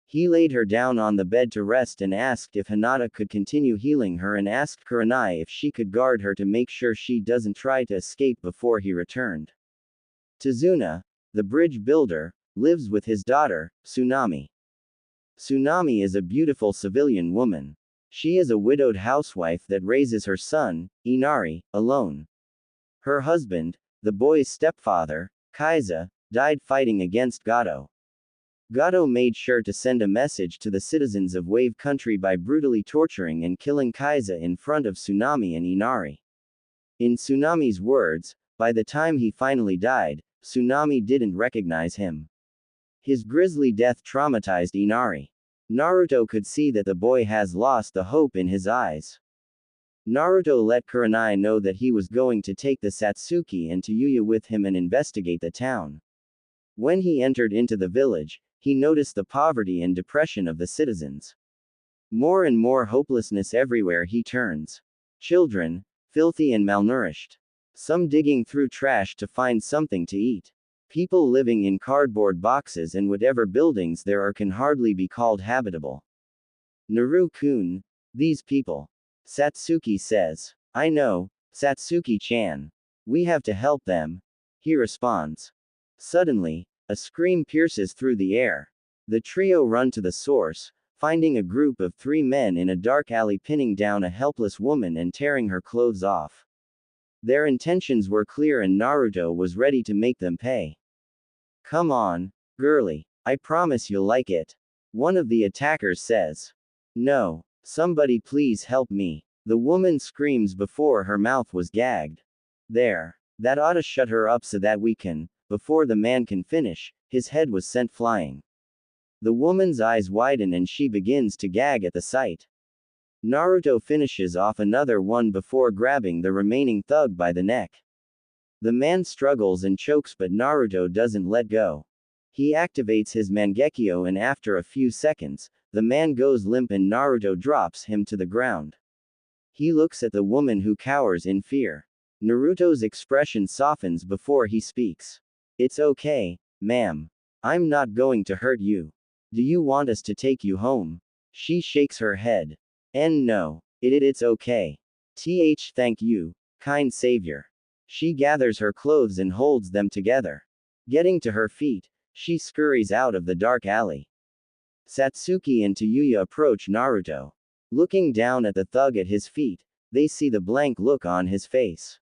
He laid her down on the bed to rest and asked if Hinata could continue healing her and asked Kurenai if she could guard her to make sure she doesn't try to escape before he returned. Tazuna, the bridge builder, lives with his daughter, Tsunami. Tsunami is a beautiful civilian woman. She is a widowed housewife that raises her son, Inari, alone. Her husband, the boy's stepfather, Kaiza, died fighting against Gato. Gato made sure to send a message to the citizens of Wave Country by brutally torturing and killing Kaiza in front of Tsunami and Inari. In Tsunami's words, by the time he finally died, Tsunami didn't recognize him. His grisly death traumatized Inari. Naruto could see that the boy has lost the hope in his eyes. Naruto let Kurenai know that he was going to take the Satsuki and Tayuya with him and investigate the town. When he entered into the village, he noticed the poverty and depression of the citizens. More and more hopelessness everywhere he turns. Children, filthy and malnourished. Some digging through trash to find something to eat. People living in cardboard boxes, and whatever buildings there are can hardly be called habitable. Naru-kun, these people. Satsuki says. "I know, Satsuki-chan. We have to help them." He responds. Suddenly, a scream pierces through the air. The trio run to the source, finding a group of 3 men in a dark alley pinning down a helpless woman and tearing her clothes off. Their intentions were clear and Naruto was ready to make them pay. "Come on, girly. I promise you'll like it," one of the attackers says. "No, somebody please help me," the woman screams before her mouth was gagged. "There. That ought to shut her up so that we can." Before the man can finish, his head was sent flying. The woman's eyes widen and she begins to gag at the sight. Naruto finishes off another one before grabbing the remaining thug by the neck. The man struggles and chokes, but Naruto doesn't let go. He activates his Mangekyo and after a few seconds, the man goes limp and Naruto drops him to the ground. He looks at the woman who cowers in fear. Naruto's expression softens before he speaks. "It's okay, ma'am. I'm not going to hurt you. Do you want us to take you home?" She shakes her head. No. It's okay. Thank you, kind savior." She gathers her clothes and holds them together. Getting to her feet, she scurries out of the dark alley. Satsuki and Tayuya approach Naruto. Looking down at the thug at his feet, they see the blank look on his face.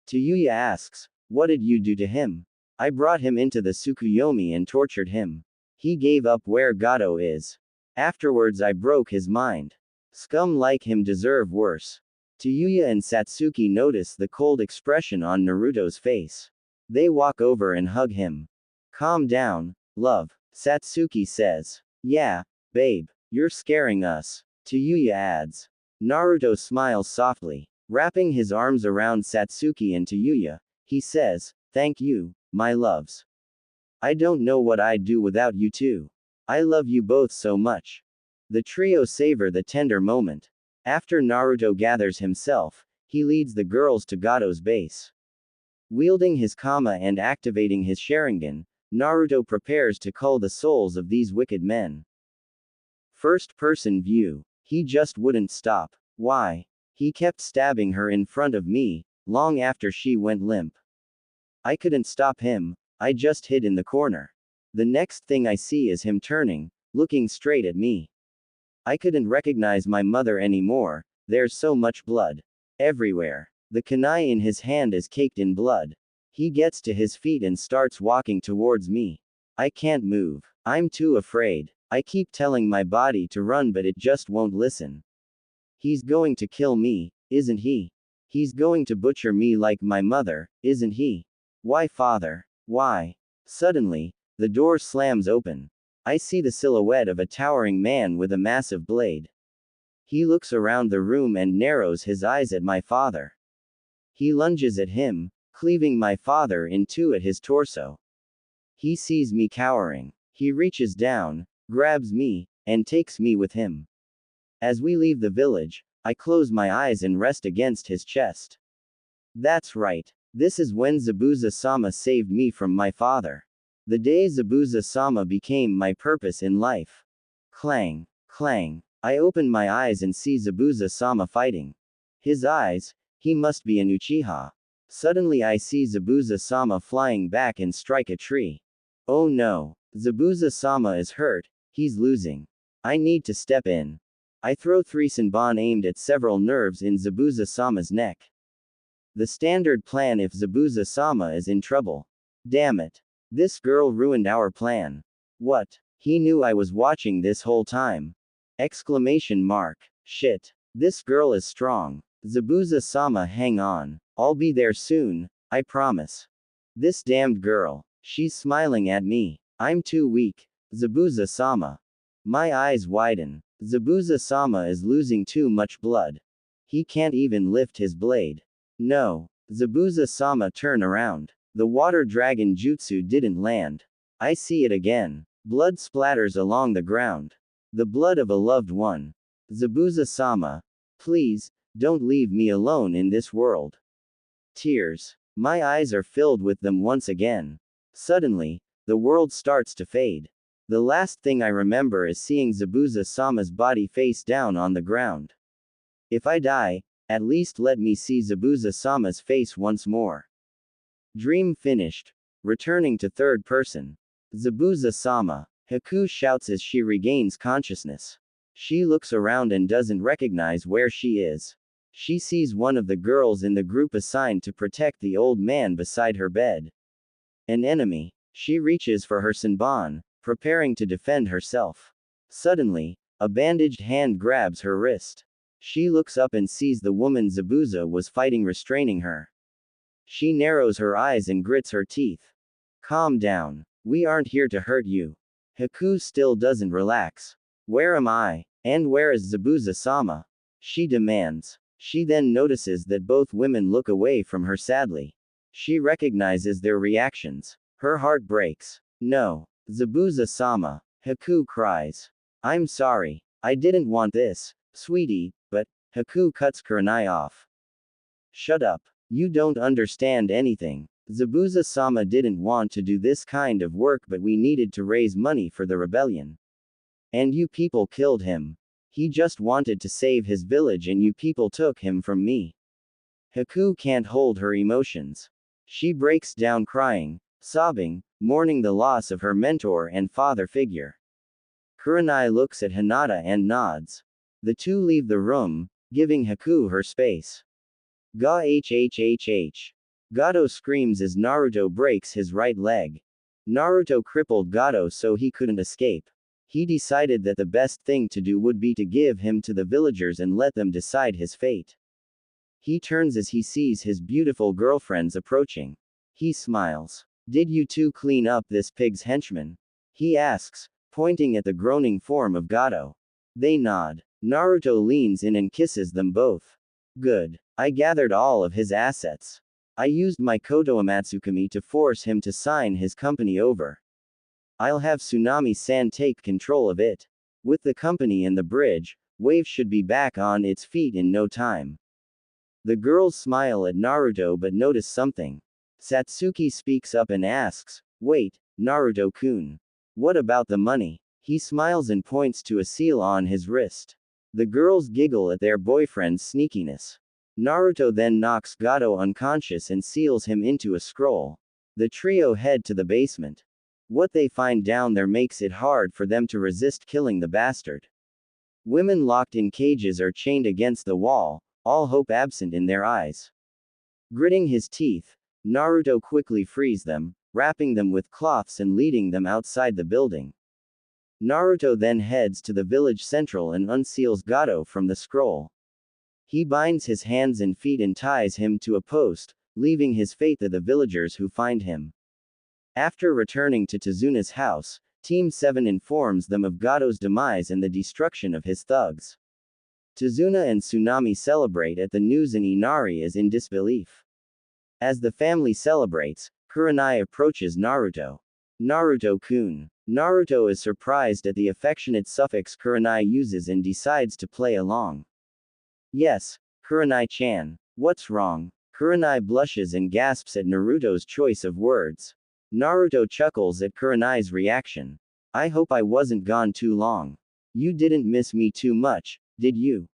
Tayuya asks, "What did you do to him?" "I brought him into the Tsukuyomi and tortured him. He gave up where Gato is. Afterwards I broke his mind." Scum like him deserve worse. Tayuya and Satsuki notice the cold expression on Naruto's face. They walk over and hug him. Calm down, love, Satsuki says. Yeah, babe, you're scaring us, Tayuya adds. Naruto smiles softly. Wrapping his arms around Satsuki and Tayuya, he says, thank you, my loves. I don't know what I'd do without you two. I love you both so much. The trio savor the tender moment. After Naruto gathers himself, he leads the girls to Gato's base. Wielding his Kama and activating his Sharingan, Naruto prepares to cull the souls of these wicked men. First-person view. He just wouldn't stop. Why? He kept stabbing her in front of me, long after she went limp. I couldn't stop him, I just hid in the corner. The next thing I see is him turning, looking straight at me. I couldn't recognize my mother anymore, there's so much blood. Everywhere. The kunai in his hand is caked in blood. He gets to his feet and starts walking towards me. I can't move. I'm too afraid. I keep telling my body to run but it just won't listen. He's going to kill me, isn't he? He's going to butcher me like my mother, isn't he? Why, father? Why? Suddenly, the door slams open. I see the silhouette of a towering man with a massive blade. He looks around the room and narrows his eyes at my father. He lunges at him, cleaving my father in two at his torso. He sees me cowering. He reaches down, grabs me, and takes me with him. As we leave the village, I close my eyes and rest against his chest. That's right. This is when Zabuza-sama saved me from my father. The day Zabuza-sama became my purpose in life. Clang, clang. I open my eyes and see Zabuza-sama fighting. His eyes, he must be an Uchiha. Suddenly I see Zabuza-sama flying back and strike a tree. Oh no. Zabuza-sama is hurt, he's losing. I need to step in. I throw 3 Senbon aimed at several nerves in Zabuza-sama's neck. The standard plan if Zabuza-sama is in trouble. Damn it. This girl ruined our plan. What? He knew I was watching this whole time. Exclamation mark. Shit. This girl is strong. Zabuza-sama, hang on. I'll be there soon, I promise. This damned girl. She's smiling at me. I'm too weak. Zabuza-sama. My eyes widen. Zabuza-sama is losing too much blood. He can't even lift his blade. No. Zabuza-sama, turn around. The water dragon jutsu didn't land. I see it again. Blood splatters along the ground. The blood of a loved one. Zabuza-sama. Please, don't leave me alone in this world. Tears. My eyes are filled with them once again. Suddenly, the world starts to fade. The last thing I remember is seeing Zabuza-sama's body face down on the ground. If I die, at least let me see Zabuza-sama's face once more. Dream finished. Returning to third person. Zabuza-sama. Haku shouts as she regains consciousness. She looks around and doesn't recognize where she is. She sees one of the girls in the group assigned to protect the old man beside her bed. An enemy. She reaches for her Senbon, preparing to defend herself. Suddenly, a bandaged hand grabs her wrist. She looks up and sees the woman Zabuza was fighting restraining her. She narrows her eyes and grits her teeth. Calm down. We aren't here to hurt you. Haku still doesn't relax. Where am I? And where is Zabuza-sama? She demands. She then notices that both women look away from her sadly. She recognizes their reactions. Her heart breaks. No. Zabuza-sama. Haku cries. I'm sorry. I didn't want this, sweetie, but, Haku cuts Kurenai off. Shut up. You don't understand anything. Zabuza-sama didn't want to do this kind of work but we needed to raise money for the rebellion. And you people killed him. He just wanted to save his village and you people took him from me. Haku can't hold her emotions. She breaks down crying, sobbing, mourning the loss of her mentor and father figure. Kurenai looks at Hinata and nods. The two leave the room, giving Haku her space. Ga hhhh. Gato screams as Naruto breaks his right leg. Naruto crippled Gato so he couldn't escape. He decided that the best thing to do would be to give him to the villagers and let them decide his fate. He turns as he sees his beautiful girlfriends approaching. He smiles. Did you two clean up this pig's henchman? He asks, pointing at the groaning form of Gato. They nod. Naruto leans in and kisses them both. Good. I gathered all of his assets. I used Mikoto Amatsukami to force him to sign his company over. I'll have Tsunami-san take control of it. With the company and the bridge, Wave should be back on its feet in no time. The girls smile at Naruto but notice something. Satsuki speaks up and asks, wait, Naruto-kun. What about the money? He smiles and points to a seal on his wrist. The girls giggle at their boyfriend's sneakiness. Naruto then knocks Gato unconscious and seals him into a scroll. The trio head to the basement. What they find down there makes it hard for them to resist killing the bastard. Women locked in cages are chained against the wall, all hope absent in their eyes. Gritting his teeth, Naruto quickly frees them, wrapping them with cloths and leading them outside the building. Naruto then heads to the village central and unseals Gato from the scroll. He binds his hands and feet and ties him to a post, leaving his fate to the villagers who find him. After returning to Tazuna's house, Team 7 informs them of Gato's demise and the destruction of his thugs. Tazuna and Tsunami celebrate at the news and Inari is in disbelief. As the family celebrates, Kurenai approaches Naruto. Naruto-kun. Naruto is surprised at the affectionate suffix Kurenai uses and decides to play along. Yes, Kurenai-chan. What's wrong? Kurenai blushes and gasps at Naruto's choice of words. Naruto chuckles at Kurenai's reaction. I hope I wasn't gone too long. You didn't miss me too much, did you?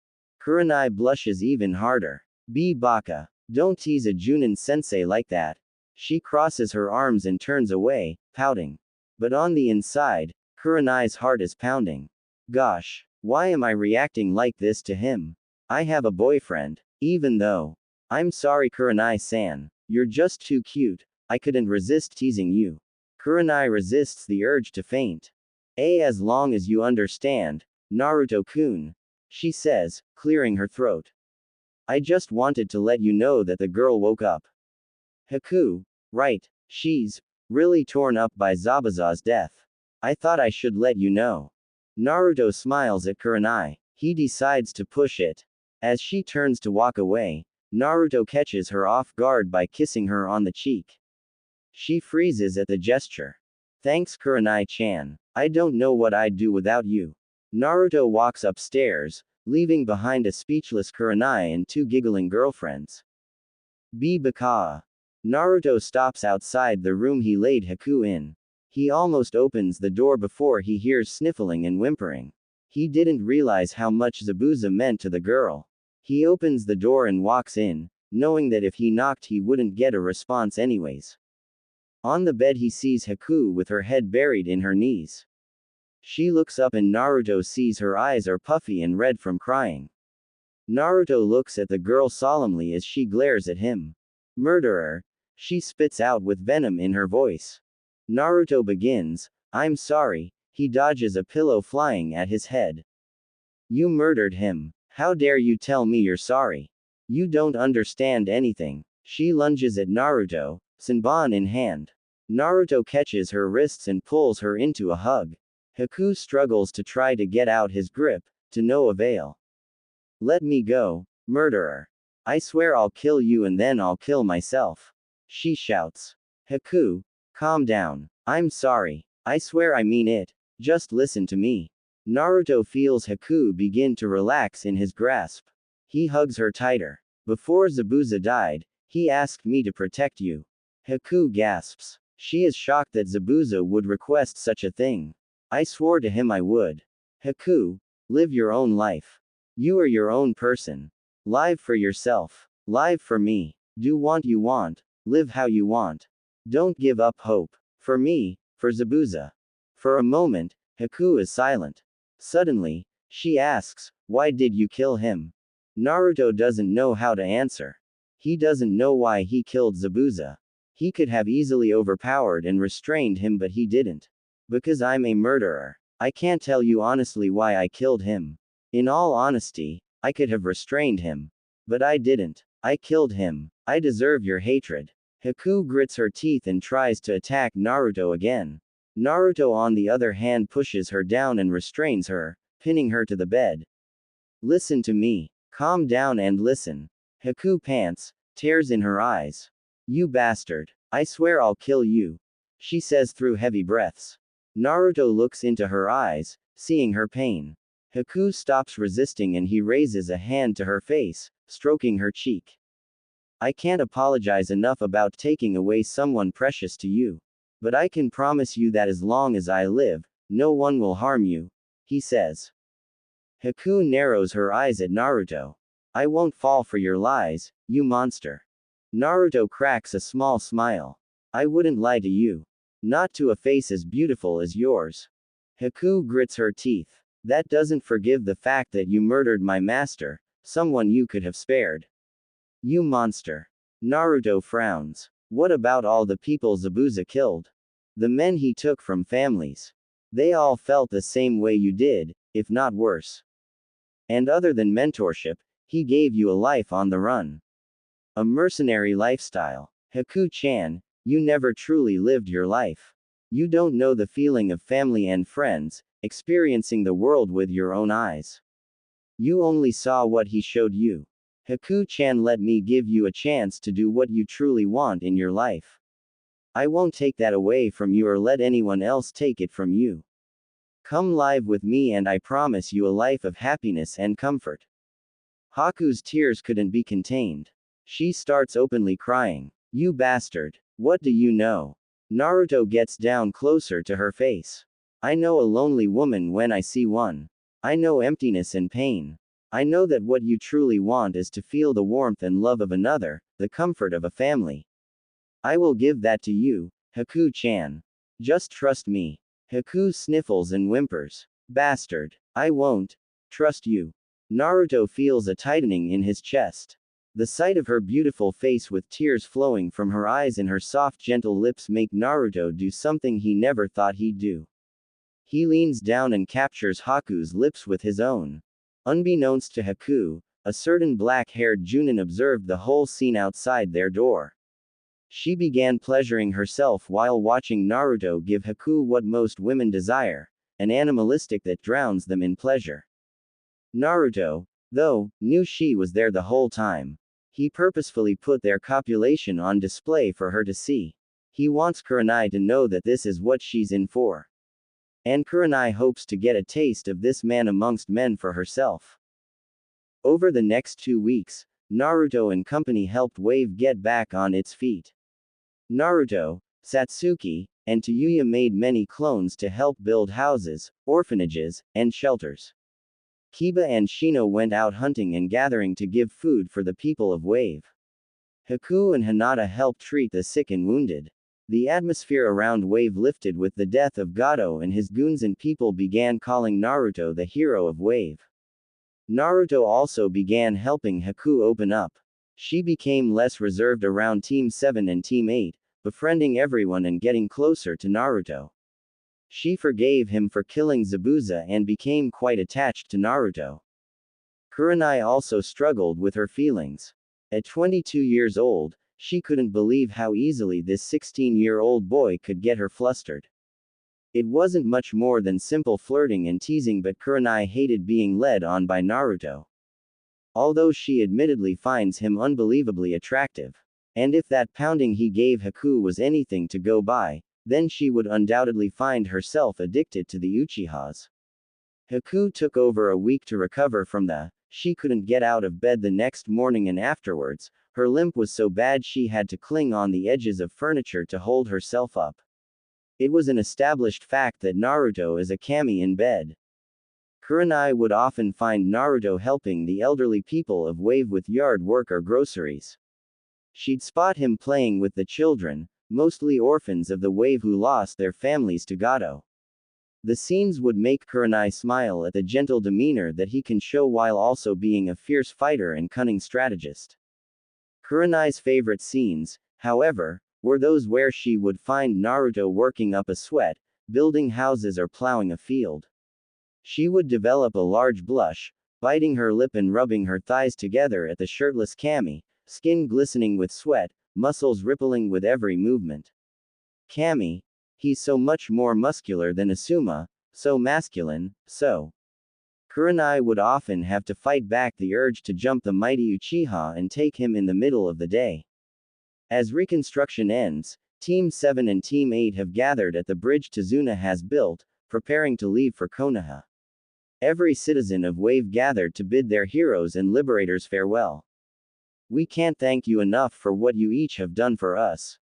Kurenai blushes even harder. Be baka. Don't tease a Junin sensei like that. She crosses her arms and turns away, pouting. But on the inside, Kurenai's heart is pounding. Gosh, why am I reacting like this to him? I have a boyfriend. Even though. I'm sorry Kurenai-san. You're just too cute. I couldn't resist teasing you. Kurenai resists the urge to faint. As long as you understand, Naruto-kun. She says, clearing her throat. I just wanted to let you know that the girl woke up. Haku. Right. She's really torn up by Zabuza's death. I thought I should let you know. Naruto smiles at Kurenai. He decides to push it. As she turns to walk away, Naruto catches her off guard by kissing her on the cheek. She freezes at the gesture. Thanks Kurenai-chan. I don't know what I'd do without you. Naruto walks upstairs, leaving behind a speechless Kurenai and two giggling girlfriends. Baka. Naruto stops outside the room he laid Haku in. He almost opens the door before he hears sniffling and whimpering. He didn't realize how much Zabuza meant to the girl. He opens the door and walks in, knowing that if he knocked he wouldn't get a response anyways. On the bed he sees Haku with her head buried in her knees. She looks up and Naruto sees her eyes are puffy and red from crying. Naruto looks at the girl solemnly as she glares at him. Murderer. She spits out with venom in her voice. Naruto begins, I'm sorry. He dodges a pillow flying at his head. You murdered him. How dare you tell me you're sorry? You don't understand anything. She lunges at Naruto, Senbon in hand. Naruto catches her wrists and pulls her into a hug. Haku struggles to try to get out his grip, to no avail. Let me go, murderer. I swear I'll kill you and then I'll kill myself. She shouts. Haku, calm down. I'm sorry. I swear I mean it. Just listen to me. Naruto feels Haku begin to relax in his grasp. He hugs her tighter. Before Zabuza died, he asked me to protect you. Haku gasps. She is shocked that Zabuza would request such a thing. I swore to him I would. Haku, live your own life. You are your own person. Live for yourself. Live for me. Do what you want. Live how you want. Don't give up hope. For me, for Zabuza. For a moment, Haku is silent. Suddenly, she asks, why did you kill him? Naruto doesn't know how to answer. He doesn't know why he killed Zabuza. He could have easily overpowered and restrained him but he didn't. Because I'm a murderer. I can't tell you honestly why I killed him. In all honesty, I could have restrained him. But I didn't. I killed him. I deserve your hatred. Haku grits her teeth and tries to attack Naruto again. Naruto on the other hand pushes her down and restrains her, pinning her to the bed. Listen to me. Calm down and listen. Haku pants, tears in her eyes. You bastard. I swear I'll kill you. She says through heavy breaths. Naruto looks into her eyes, seeing her pain. Haku stops resisting and he raises a hand to her face, stroking her cheek. I can't apologize enough about taking away someone precious to you. But I can promise you that as long as I live, no one will harm you, he says. Haku narrows her eyes at Naruto. I won't fall for your lies, you monster. Naruto cracks a small smile. I wouldn't lie to you. Not to a face as beautiful as yours. Haku grits her teeth. That doesn't forgive the fact that you murdered my master, someone you could have spared. You monster. Naruto frowns. What about all the people Zabuza killed? The men he took from families. They all felt the same way you did, if not worse. And other than mentorship, he gave you a life on the run. A mercenary lifestyle. Haku-chan, you never truly lived your life. You don't know the feeling of family and friends, experiencing the world with your own eyes. You only saw what he showed you. Haku-chan, let me give you a chance to do what you truly want in your life. I won't take that away from you or let anyone else take it from you. Come live with me and I promise you a life of happiness and comfort. Haku's tears couldn't be contained. She starts openly crying. You bastard. What do you know? Naruto gets down closer to her face. I know a lonely woman when I see one. I know emptiness and pain. I know that what you truly want is to feel the warmth and love of another, the comfort of a family. I will give that to you, Haku-chan. Just trust me. Haku sniffles and whimpers. Bastard. I won't trust you. Naruto feels a tightening in his chest. The sight of her beautiful face with tears flowing from her eyes and her soft gentle lips make Naruto do something he never thought he'd do. He leans down and captures Haku's lips with his own. Unbeknownst to Haku, a certain black-haired Junin observed the whole scene outside their door. She began pleasuring herself while watching Naruto give Haku what most women desire, an animalistic that drowns them in pleasure. Naruto, though, knew she was there the whole time. He purposefully put their copulation on display for her to see. He wants Kurenai to know that this is what she's in for. And Kurenai hopes to get a taste of this man amongst men for herself. Over the next 2 weeks, Naruto and company helped Wave get back on its feet. Naruto, Satsuki, and Tayuya made many clones to help build houses, orphanages, and shelters. Kiba and Shino went out hunting and gathering to give food for the people of Wave. Haku and Hinata helped treat the sick and wounded. The atmosphere around Wave lifted with the death of Gato and his goons, and people began calling Naruto the hero of Wave. Naruto also began helping Haku open up. She became less reserved around Team 7 and Team 8, befriending everyone and getting closer to Naruto. She forgave him for killing Zabuza and became quite attached to Naruto. Kurenai also struggled with her feelings. At 22 years old, she couldn't believe how easily this 16-year-old boy could get her flustered. It wasn't much more than simple flirting and teasing, but Kurenai hated being led on by Naruto. Although she admittedly finds him unbelievably attractive. And if that pounding he gave Haku was anything to go by, then she would undoubtedly find herself addicted to the Uchihas. Haku took over a week to recover from she couldn't get out of bed the next morning, and afterwards, her limp was so bad she had to cling on the edges of furniture to hold herself up. It was an established fact that Naruto is a kami in bed. Kurenai would often find Naruto helping the elderly people of Wave with yard work or groceries. She'd spot him playing with the children, mostly orphans of the Wave who lost their families to Gato. The scenes would make Kurenai smile at the gentle demeanor that he can show while also being a fierce fighter and cunning strategist. Kurenai's favorite scenes, however, were those where she would find Naruto working up a sweat, building houses or plowing a field. She would develop a large blush, biting her lip and rubbing her thighs together at the shirtless Kami, skin glistening with sweat, muscles rippling with every movement. Kami, he's so much more muscular than Asuma, so masculine, so. Kurenai would often have to fight back the urge to jump the mighty Uchiha and take him in the middle of the day. As reconstruction ends, Team 7 and Team 8 have gathered at the bridge Tazuna has built, preparing to leave for Konoha. Every citizen of Wave gathered to bid their heroes and liberators farewell. We can't thank you enough for what you each have done for us.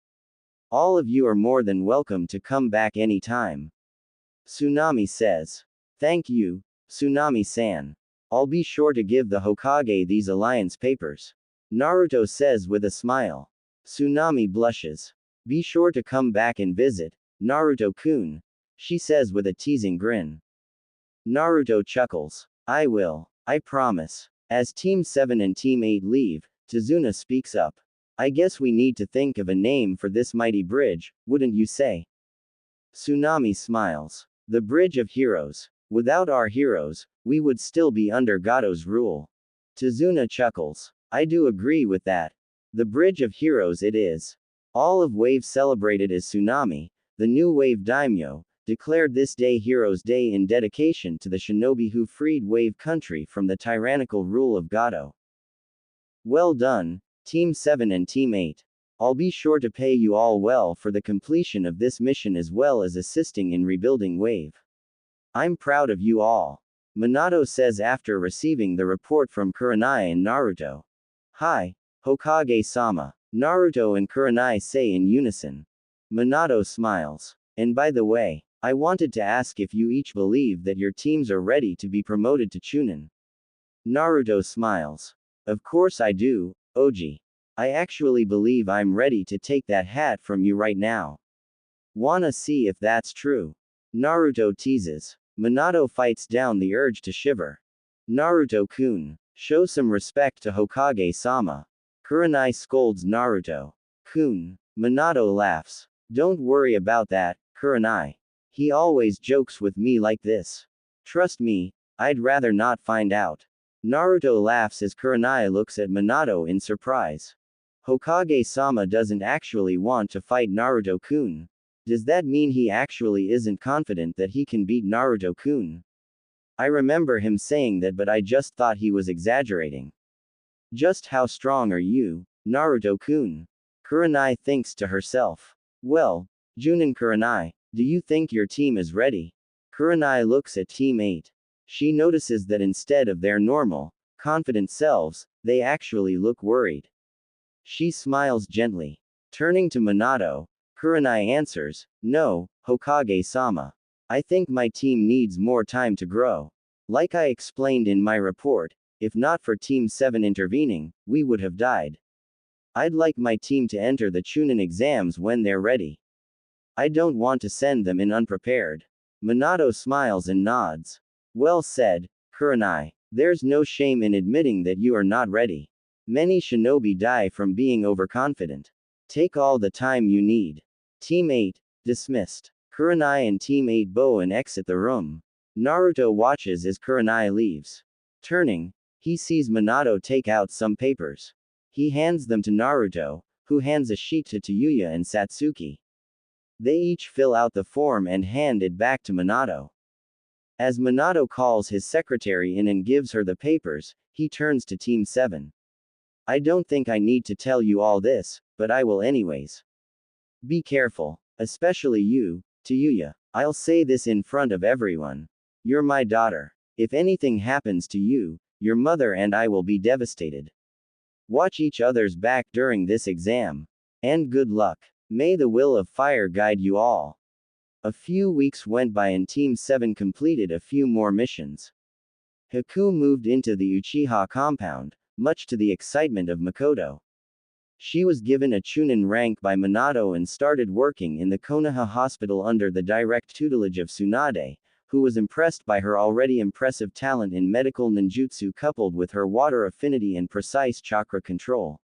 All of you are more than welcome to come back anytime. Tsunami says. Thank you, Tsunami-san. I'll be sure to give the Hokage these alliance papers. Naruto says with a smile. Tsunami blushes. Be sure to come back and visit, Naruto-kun, she says with a teasing grin. Naruto chuckles. I will, I promise. As Team 7 and Team 8 leave, Tazuna speaks up. I guess we need to think of a name for this mighty bridge, wouldn't you say? Tsunami smiles. The Bridge of Heroes. Without our heroes, we would still be under Gato's rule. Tazuna chuckles. I do agree with that. The Bridge of Heroes it is. All of Wave celebrated as Tsunami, the new Wave Daimyo, declared this day Heroes' Day in dedication to the shinobi who freed Wave country from the tyrannical rule of Gato. Well done, Team 7 and Team 8. I'll be sure to pay you all well for the completion of this mission as well as assisting in rebuilding Wave. I'm proud of you all. Minato says after receiving the report from Kurenai and Naruto. Hi, Hokage-sama. Naruto and Kurenai say in unison. Minato smiles. And by the way, I wanted to ask if you each believe that your teams are ready to be promoted to Chunin. Naruto smiles. Of course I do, Oji. I actually believe I'm ready to take that hat from you right now. Wanna see if that's true? Naruto teases. Minato fights down the urge to shiver. Naruto-kun, show some respect to Hokage-sama. Kurenai scolds Naruto-kun. Minato laughs. Don't worry about that, Kurenai. He always jokes with me like this. Trust me, I'd rather not find out. Naruto laughs as Kurenai looks at Minato in surprise. Hokage-sama doesn't actually want to fight Naruto-kun. Does that mean he actually isn't confident that he can beat Naruto-kun? I remember him saying that, but I just thought he was exaggerating. Just how strong are you, Naruto-kun? Kurenai thinks to herself. Well, Junin Kurenai, do you think your team is ready? Kurenai looks at Team 8. She notices that instead of their normal, confident selves, they actually look worried. She smiles gently. Turning to Minato, Kurenai answers, No, Hokage-sama. I think my team needs more time to grow. Like I explained in my report, if not for Team 7 intervening, we would have died. I'd like my team to enter the Chunin exams when they're ready. I don't want to send them in unprepared. Minato smiles and nods. Well said, Kurenai. There's no shame in admitting that you are not ready. Many shinobi die from being overconfident. Take all the time you need. Team 8, dismissed. Kurenai and Team 8 bow and exit the room. Naruto watches as Kurenai leaves. Turning, he sees Minato take out some papers. He hands them to Naruto, who hands a sheet to Tayuya and Satsuki. They each fill out the form and hand it back to Minato. As Minato calls his secretary in and gives her the papers, he turns to Team 7. I don't think I need to tell you all this, but I will anyways. Be careful, especially you, Tayuya. I'll say this in front of everyone. You're my daughter. If anything happens to you, your mother and I will be devastated. Watch each other's back during this exam. And good luck. May the will of fire guide you all. A few weeks went by and Team 7 completed a few more missions. Haku moved into the Uchiha compound, much to the excitement of Mikoto. She was given a Chunin rank by Minato and started working in the Konoha hospital under the direct tutelage of Tsunade, who was impressed by her already impressive talent in medical ninjutsu coupled with her water affinity and precise chakra control.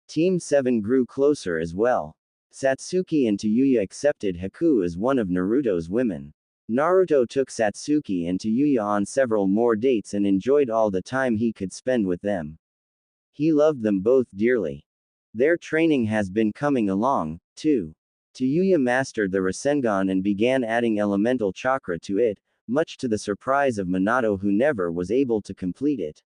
Team 7 grew closer as well. Satsuki and Tayuya accepted Haku as one of Naruto's women. Naruto took Satsuki and Tayuya on several more dates and enjoyed all the time he could spend with them. He loved them both dearly. Their training has been coming along, too. Tayuya mastered the Rasengan and began adding elemental chakra to it, much to the surprise of Minato, who never was able to complete it.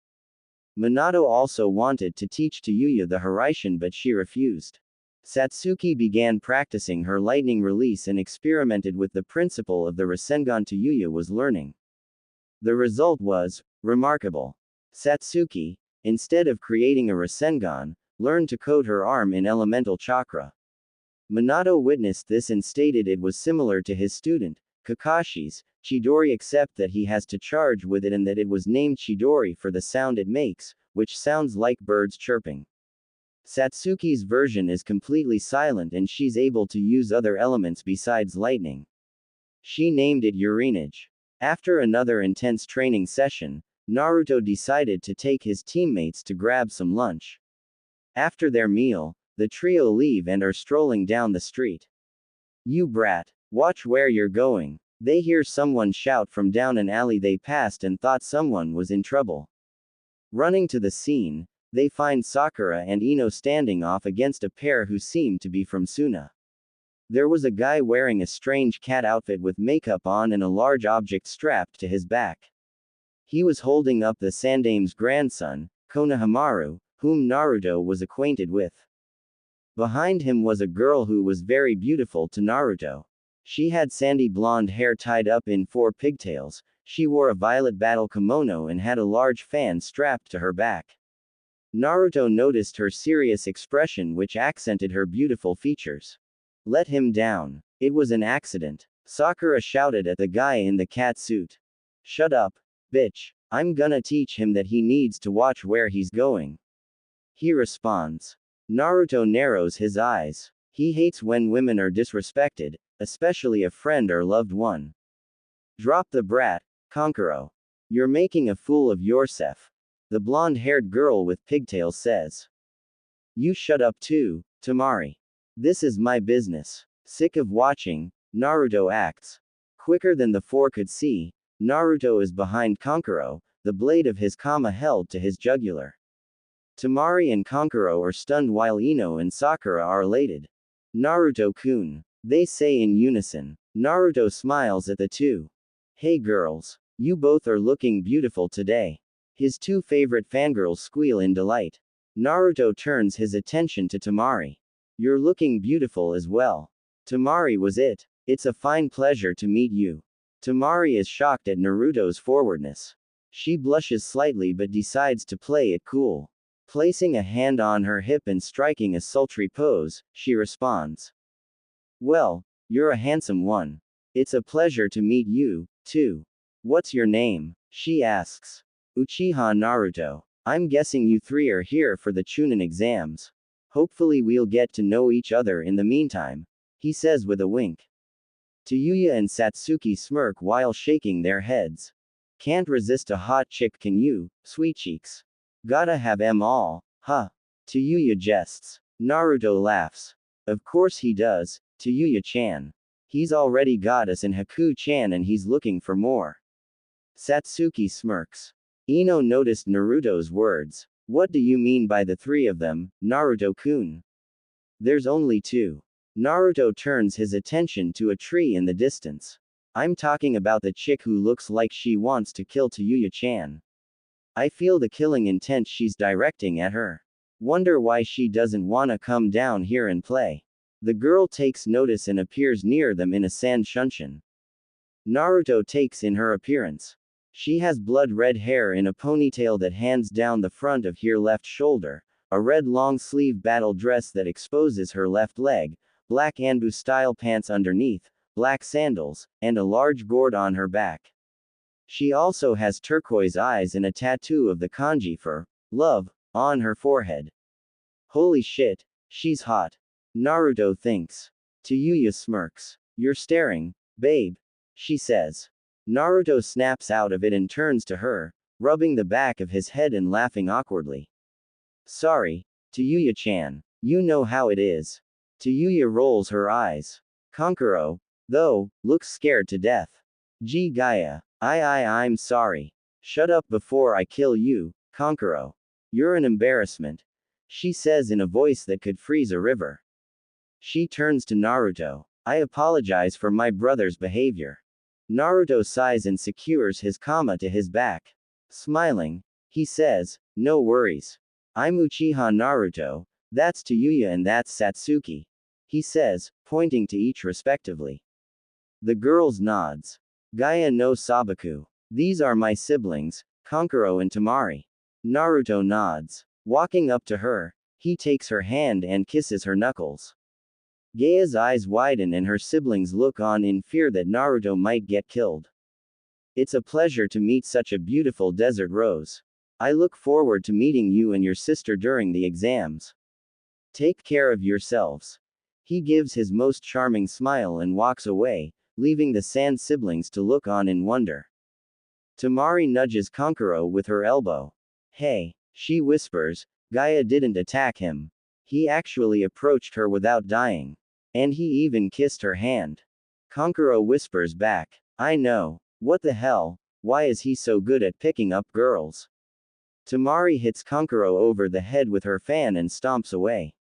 Minato also wanted to teach Tayuya the Hiraishin, but she refused. Satsuki began practicing her lightning release and experimented with the principle of the Rasengan Tayuya was learning. The result was remarkable. Satsuki, instead of creating a Rasengan, learned to coat her arm in elemental chakra. Minato witnessed this and stated it was similar to his student, Kakashi's, Chidori, except that he has to charge with it and that it was named Chidori for the sound it makes, which sounds like birds chirping. Satsuki's version is completely silent and she's able to use other elements besides lightning. She named it Urinage. After another intense training session, Naruto decided to take his teammates to grab some lunch. After their meal, the trio leave and are strolling down the street. "You brat, watch where you're going," they hear someone shout from down an alley they passed and thought someone was in trouble. Running to the scene, they find Sakura and Ino standing off against a pair who seemed to be from Suna. There was a guy wearing a strange cat outfit with makeup on and a large object strapped to his back. He was holding up the Sandame's grandson, Konohamaru, whom Naruto was acquainted with. Behind him was a girl who was very beautiful to Naruto. She had sandy blonde hair tied up in 4 pigtails, she wore a violet battle kimono and had a large fan strapped to her back. Naruto noticed her serious expression, which accented her beautiful features. "Let him down. It was an accident," Sakura shouted at the guy in the cat suit. "Shut up, bitch. I'm gonna teach him that he needs to watch where he's going," he responds. Naruto narrows his eyes. He hates when women are disrespected, especially a friend or loved one. "Drop the brat, Kankuro. You're making a fool of yourself," the blonde-haired girl with pigtails says. "You shut up too, Tamari. This is my business." Sick of watching, Naruto acts. Quicker than the 4 could see, Naruto is behind Kankuro, the blade of his kama held to his jugular. Tamari and Kankuro are stunned while Ino and Sakura are elated. "Naruto-kun," they say in unison. Naruto smiles at the two. "Hey girls. You both are looking beautiful today." His 2 favorite fangirls squeal in delight. Naruto turns his attention to Tamari. "You're looking beautiful as well." Tamari was it. "It's a fine pleasure to meet you." Tamari is shocked at Naruto's forwardness. She blushes slightly but decides to play it cool. Placing a hand on her hip and striking a sultry pose, she responds. "Well, you're a handsome one. It's a pleasure to meet you, too. What's your name?" she asks. "Uchiha Naruto. I'm guessing you 3 are here for the Chunin exams. Hopefully we'll get to know each other in the meantime," he says with a wink. Tayuya and Satsuki smirk while shaking their heads. "Can't resist a hot chick, can you, sweet cheeks? Gotta have 'em all, huh?" Tayuya jests. Naruto laughs. "Of course he does, Tayuya-chan. He's already got us in Haku-chan and he's looking for more." Satsuki smirks. Ino noticed Naruto's words. "What do you mean by the 3 of them, Naruto-kun? There's only 2. Naruto turns his attention to a tree in the distance. "I'm talking about the chick who looks like she wants to kill Tayuya-chan. I feel the killing intent she's directing at her. Wonder why she doesn't wanna come down here and play." The girl takes notice and appears near them in a sand shunshin. Naruto takes in her appearance. She has blood-red hair in a ponytail that hangs down the front of her left shoulder, a red long-sleeve battle dress that exposes her left leg, black Anbu-style pants underneath, black sandals, and a large gourd on her back. She also has turquoise eyes and a tattoo of the kanji for love on her forehead. Holy shit, she's hot. Naruto thinks. Tayuya smirks. "You're staring, babe," she says. Naruto snaps out of it and turns to her, rubbing the back of his head and laughing awkwardly. "Sorry, Tayuya-chan. You know how it is." Tayuya rolls her eyes. Kankuro, though, looks scared to death. Gee Gaia. I'm sorry. Shut up before I kill you, Kankuro. You're an embarrassment. She says in a voice that could freeze a river. She turns to Naruto. I apologize for my brother's behavior. Naruto sighs and secures his kama to his back. Smiling, he says, no worries. I'm Uchiha Naruto, that's Tayuya and that's Satsuki. He says, pointing to each respectively. The girls nods. Gaia no Sabaku. These are my siblings, Kankuro and Tamari. Naruto nods. Walking up to her, he takes her hand and kisses her knuckles. Gaia's eyes widen and her siblings look on in fear that Naruto might get killed. It's a pleasure to meet such a beautiful desert rose. I look forward to meeting you and your sister during the exams. Take care of yourselves. He gives his most charming smile and walks away, leaving the Sand siblings to look on in wonder. Tamari nudges Kankuro with her elbow. Hey, she whispers, Gaia didn't attack him. He actually approached her without dying. And he even kissed her hand. Kankuro whispers back, I know, what the hell, why is he so good at picking up girls? Tamari hits Kankuro over the head with her fan and stomps away.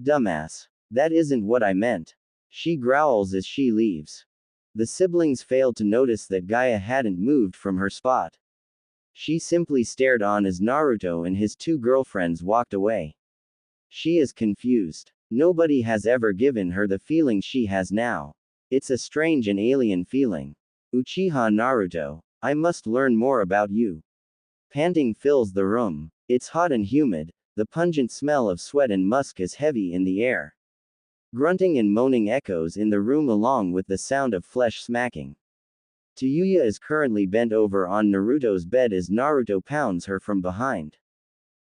Dumbass. That isn't what I meant. She growls as she leaves. The siblings failed to notice that Gaia hadn't moved from her spot. She simply stared on as Naruto and his two girlfriends walked away. She is confused. Nobody has ever given her the feeling she has now. It's a strange and alien feeling. Uchiha Naruto, I must learn more about you. Panting fills the room. It's hot and humid, the pungent smell of sweat and musk is heavy in the air. Grunting and moaning echoes in the room along with the sound of flesh smacking. Tayuya is currently bent over on Naruto's bed as Naruto pounds her from behind.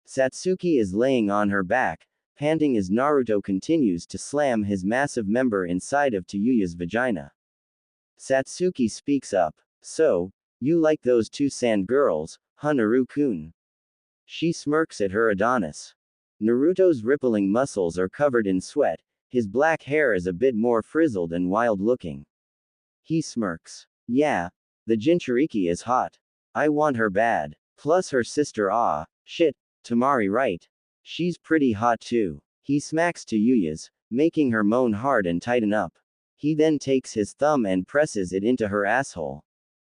Satsuki is laying on her back, panting as Naruto continues to slam his massive member inside of Tayuya's vagina. Satsuki speaks up. So, you like those two sand girls, huh Naru-kun? She smirks at her Adonis. Naruto's rippling muscles are covered in sweat, his black hair is a bit more frizzled and wild looking. He smirks. Yeah, the Jinchuriki is hot. I want her bad. Plus her sister shit, Tamari right. She's pretty hot too. He smacks Tayuya's, making her moan hard and tighten up. He then takes his thumb and presses it into her asshole.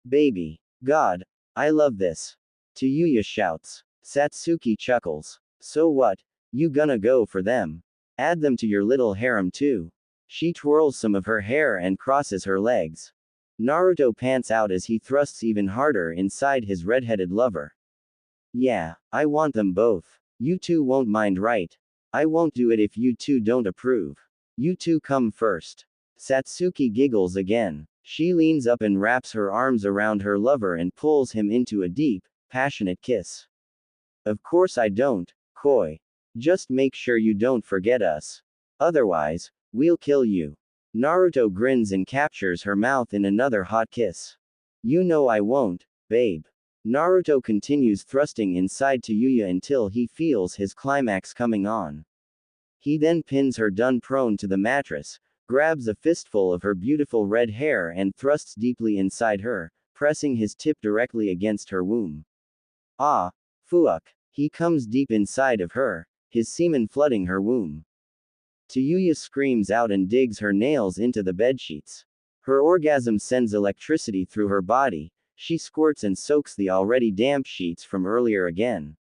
Baby. God. I love this. Tayuya shouts. Satsuki chuckles. So what? You gonna go for them? Add them to your little harem too. She twirls some of her hair and crosses her legs. Naruto pants out as he thrusts even harder inside his red-headed lover. Yeah, I want them both. You two won't mind, right? I won't do it if you two don't approve. You two come first. Satsuki giggles again. She leans up and wraps her arms around her lover and pulls him into a deep, passionate kiss. Of course I don't, Koi. Just make sure you don't forget us. Otherwise, we'll kill you. Naruto grins and captures her mouth in another hot kiss. You know I won't, babe. Naruto continues thrusting inside Tayuya until he feels his climax coming on. He then pins her done prone to the mattress, grabs a fistful of her beautiful red hair and thrusts deeply inside her, pressing his tip directly against her womb. Ah, fuck. He comes deep inside of her, his semen flooding her womb. Tayuya screams out and digs her nails into the bedsheets. Her orgasm sends electricity through her body, she squirts and soaks the already damp sheets from earlier again.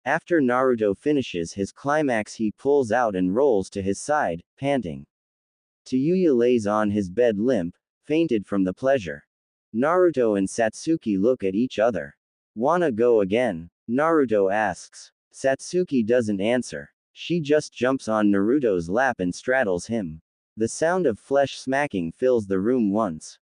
After Naruto finishes his climax he pulls out and rolls to his side, panting. Tayuya lays on his bed limp, fainted from the pleasure. Naruto and Satsuki look at each other. Wanna go again? Naruto asks. Satsuki doesn't answer. She just jumps on Naruto's lap and straddles him. The sound of flesh smacking fills the room once